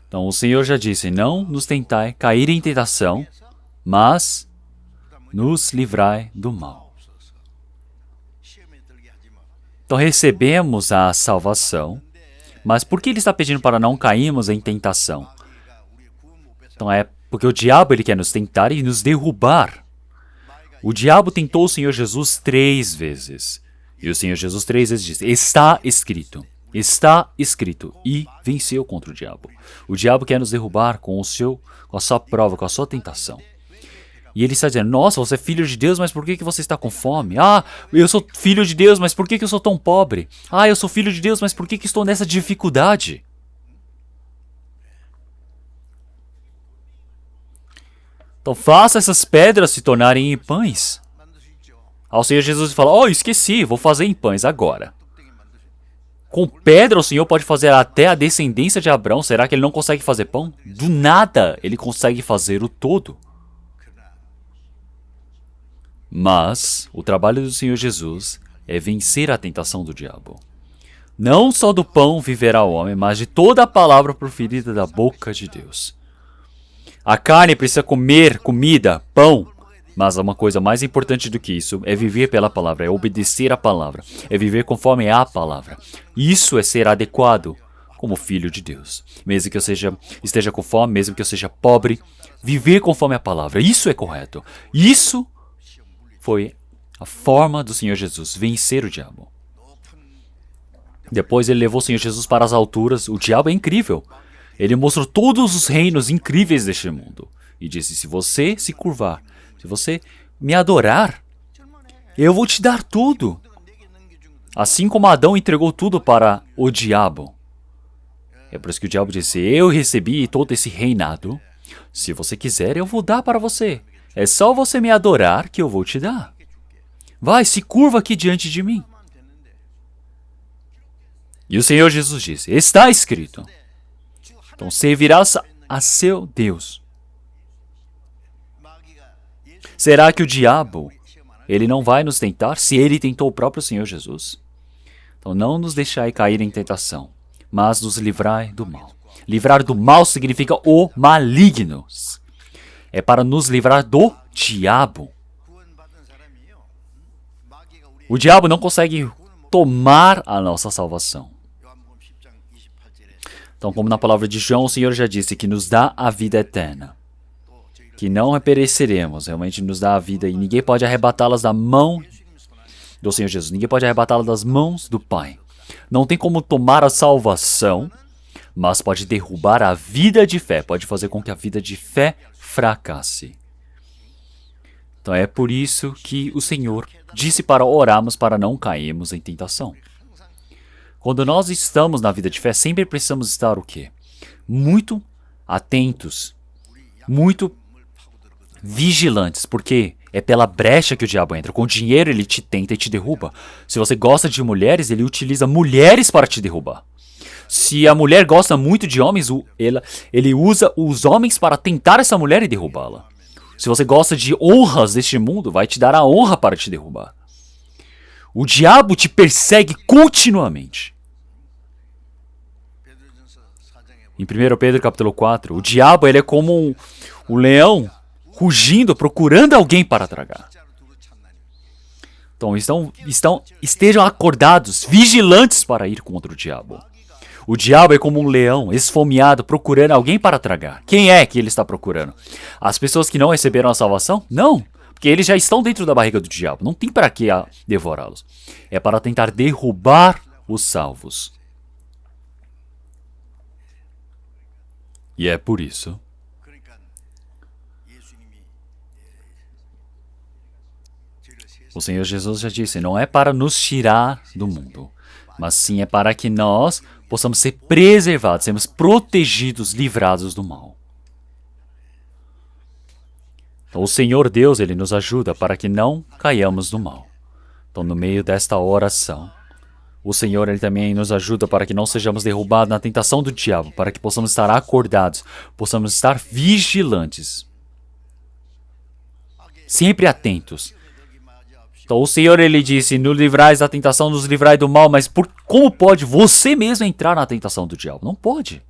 então, o Senhor já disse, não nos tentai cair em tentação, mas nos livrai do mal. Então, recebemos a salvação, mas por que ele está pedindo para não cairmos em tentação? Então, é porque o diabo ele quer nos tentar e nos derrubar. O diabo tentou o Senhor Jesus 3 vezes. E o Senhor Jesus 3 vezes disse, está escrito. Está escrito, e venceu contra o diabo. O diabo quer nos derrubar com a sua prova, com a sua tentação. E ele está dizendo, nossa, você é filho de Deus, mas por que você está com fome? Eu sou filho de Deus, mas por que eu sou tão pobre? Eu sou filho de Deus, mas por que estou nessa dificuldade? Então faça essas pedras se tornarem em pães. Ao Senhor Jesus fala, esqueci, vou fazer em pães agora. Com pedra o Senhor pode fazer até a descendência de Abraão. Será que ele não consegue fazer pão? Do nada ele consegue fazer o todo. Mas o trabalho do Senhor Jesus é vencer a tentação do diabo. Não só do pão viverá o homem, mas de toda a palavra proferida da boca de Deus. A carne precisa comer comida, pão. Mas uma coisa mais importante do que isso é viver pela palavra, é obedecer à palavra, é viver conforme a palavra. Isso é ser adequado como filho de Deus. Mesmo que eu esteja com fome, mesmo que eu seja pobre, viver conforme a palavra. Isso é correto. Isso foi a forma do Senhor Jesus vencer o diabo. Depois ele levou o Senhor Jesus para as alturas. O diabo é incrível. Ele mostrou todos os reinos incríveis deste mundo. E disse, se você se curvar, se você me adorar, eu vou te dar tudo. Assim como Adão entregou tudo para o diabo. É por isso que o diabo disse, eu recebi todo esse reinado. Se você quiser, eu vou dar para você. É só você me adorar que eu vou te dar. Vai, se curva aqui diante de mim. E o Senhor Jesus disse, está escrito. Então servirás a seu Deus. Será que o diabo, ele não vai nos tentar se ele tentou o próprio Senhor Jesus? Então não nos deixai cair em tentação, mas nos livrai do mal. Livrar do mal significa o maligno. É para nos livrar do diabo. O diabo não consegue tomar a nossa salvação. Então, como na palavra de João, o Senhor já disse que nos dá a vida eterna. que não pereceremos, realmente nos dá a vida e ninguém pode arrebatá-las da mão do Senhor Jesus. Ninguém pode arrebatá-las das mãos do Pai. Não tem como tomar a salvação, mas pode derrubar a vida de fé, pode fazer com que a vida de fé fracasse. Então é por isso que o Senhor disse para orarmos para não cairmos em tentação. Quando nós estamos na vida de fé, sempre precisamos estar o quê? Muito atentos, muito vigilantes, porque é pela brecha que o diabo entra. Com dinheiro ele te tenta e te derruba. Se você gosta de mulheres, ele utiliza mulheres para te derrubar. Se a mulher gosta muito de homens, ele usa os homens para tentar essa mulher e derrubá-la. Se você gosta de honras deste mundo, vai te dar a honra para te derrubar. O diabo te persegue continuamente. Em 1 Pedro capítulo 4, o diabo ele é como um leão rugindo, procurando alguém para tragar. Então estejam acordados, vigilantes para ir contra o diabo. O diabo é como um leão esfomeado, procurando alguém para tragar. Quem é que ele está procurando? As pessoas que não receberam a salvação? Não, porque eles já estão dentro da barriga do diabo. Não tem para que devorá-los. É para tentar derrubar os salvos. E é por isso o Senhor Jesus já disse, não é para nos tirar do mundo, mas sim é para que nós possamos ser preservados, sermos protegidos, livrados do mal. Então, o Senhor Deus, Ele nos ajuda para que não caiamos no mal. Então, no meio desta oração, o Senhor Ele também nos ajuda para que não sejamos derrubados na tentação do diabo, para que possamos estar acordados, possamos estar vigilantes, sempre atentos. Então o Senhor ele disse, nos livrais da tentação, nos livrai do mal, mas como pode você mesmo entrar na tentação do diabo? Não pode.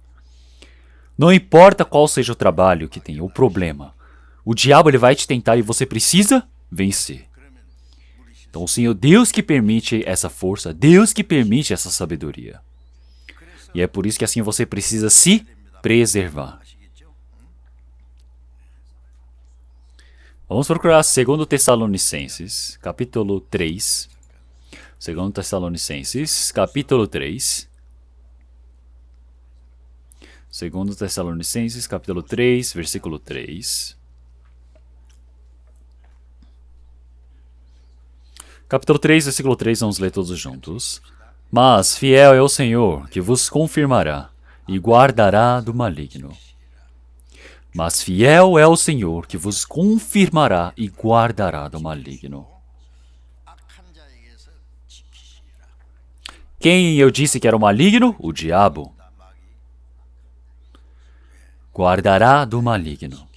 Não importa qual seja o trabalho que tem, o problema. O diabo ele vai te tentar e você precisa vencer. Então o Senhor, Deus que permite essa força, Deus que permite essa sabedoria. E é por isso que assim você precisa se preservar. Vamos procurar 2 Tessalonicenses, capítulo 3. 2 Tessalonicenses, capítulo 3. 2 Tessalonicenses, capítulo 3, versículo 3. Capítulo 3, versículo 3, vamos ler todos juntos. Mas fiel é o Senhor, que vos confirmará e guardará do maligno. Mas fiel é o Senhor, que vos confirmará e guardará do maligno. Quem eu disse que era o maligno? O diabo. Guardará do maligno.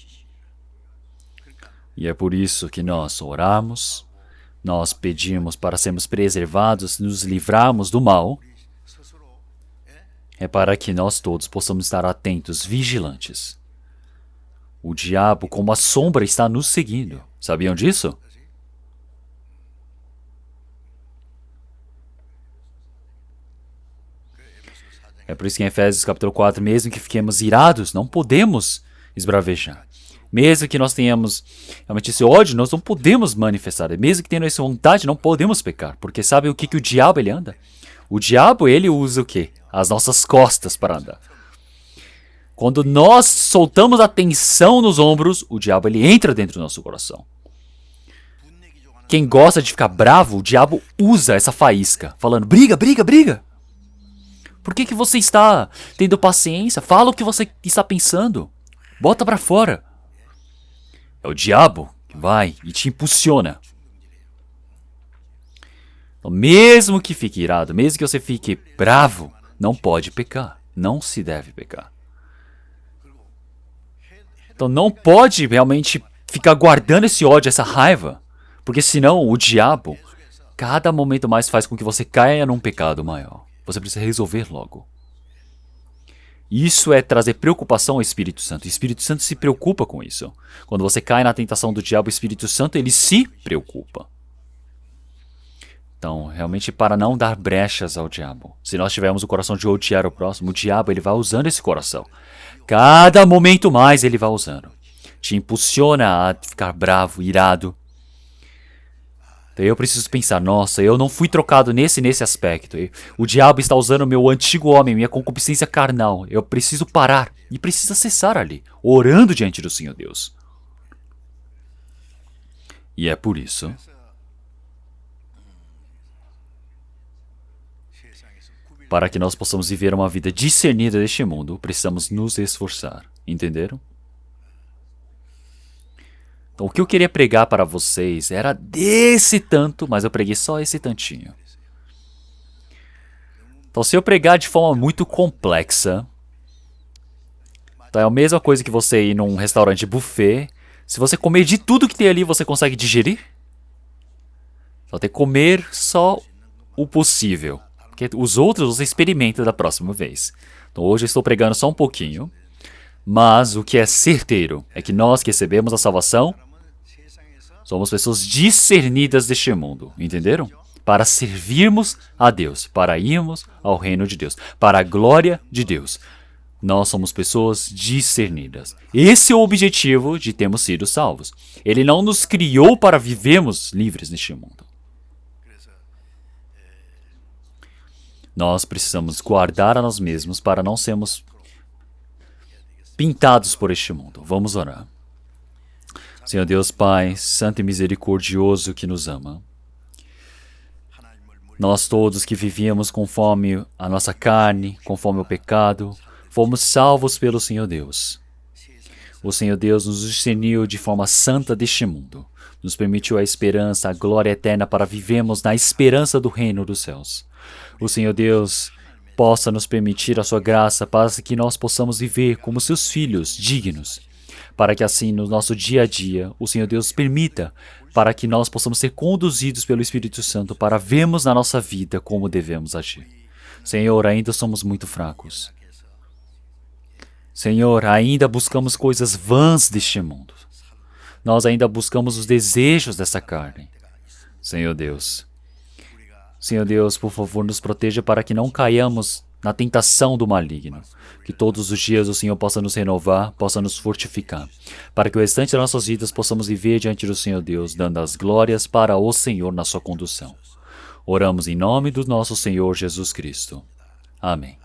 E é por isso que nós oramos, nós pedimos para sermos preservados, nos livrarmos do mal. É para que nós todos possamos estar atentos, vigilantes. O diabo, como a sombra, está nos seguindo. Sabiam disso? É por isso que em Efésios capítulo 4, mesmo que fiquemos irados, não podemos esbravejar. Mesmo que nós tenhamos realmente esse ódio, nós não podemos manifestar. Mesmo que tenhamos essa vontade, não podemos pecar. Porque sabe o que o diabo ele anda? O diabo ele usa o quê? As nossas costas para andar. Quando nós soltamos a tensão nos ombros, o diabo ele entra dentro do nosso coração. Quem gosta de ficar bravo, o diabo usa essa faísca, falando, briga, briga, briga. Por que você está tendo paciência? Fala o que você está pensando. Bota para fora. É o diabo que vai e te impulsiona. Então, mesmo que fique irado, mesmo que você fique bravo, não pode pecar. Não se deve pecar. Então não pode realmente ficar guardando esse ódio, essa raiva. Porque senão o diabo, cada momento mais faz com que você caia num pecado maior. Você precisa resolver logo. Isso é trazer preocupação ao Espírito Santo. O Espírito Santo se preocupa com isso. Quando você cai na tentação do diabo, o Espírito Santo ele se preocupa. Então, realmente para não dar brechas ao diabo. Se nós tivermos o coração de odiar o próximo, o diabo ele vai usando esse coração. Cada momento mais ele vai usando. te impulsiona a ficar bravo, irado. Daí eu preciso pensar, nossa, eu não fui trocado nesse aspecto. O diabo está usando meu antigo homem, minha concupiscência carnal. Eu preciso parar e preciso cessar ali, orando diante do Senhor Deus. E é por isso para que nós possamos viver uma vida discernida deste mundo, precisamos nos esforçar. Entenderam? Então, o que eu queria pregar para vocês era desse tanto, mas eu preguei só esse tantinho. Então, se eu pregar de forma muito complexa, então é a mesma coisa que você ir num restaurante buffet. Se você comer de tudo que tem ali, você consegue digerir? Só tem que comer só o possível. Porque os outros você experimenta da próxima vez. Então, hoje eu estou pregando só um pouquinho. Mas o que é certeiro é que nós que recebemos a salvação somos pessoas discernidas deste mundo, entenderam? Para servirmos a Deus, para irmos ao reino de Deus, para a glória de Deus. Nós somos pessoas discernidas. Esse é o objetivo de termos sido salvos. Ele não nos criou para vivermos livres neste mundo. Nós precisamos guardar a nós mesmos para não sermos pintados por este mundo. Vamos orar. Senhor Deus Pai, santo e misericordioso que nos ama. Nós todos que vivíamos conforme a nossa carne, conforme o pecado, fomos salvos pelo Senhor Deus. O Senhor Deus nos discerniu de forma santa deste mundo. Nos permitiu a esperança, a glória eterna para vivermos na esperança do reino dos céus. O Senhor Deus possa nos permitir a sua graça para que nós possamos viver como seus filhos dignos, para que assim no nosso dia a dia o Senhor Deus permita para que nós possamos ser conduzidos pelo Espírito Santo para vermos na nossa vida como devemos agir. Senhor, ainda somos muito fracos. Senhor, ainda buscamos coisas vãs deste mundo. Nós ainda buscamos os desejos dessa carne. Senhor Deus, por favor, nos proteja para que não caiamos na tentação do maligno. Que todos os dias o Senhor possa nos renovar, possa nos fortificar, para que o restante das nossas vidas possamos viver diante do Senhor Deus, dando as glórias para o Senhor na sua condução. Oramos em nome do nosso Senhor Jesus Cristo. Amém.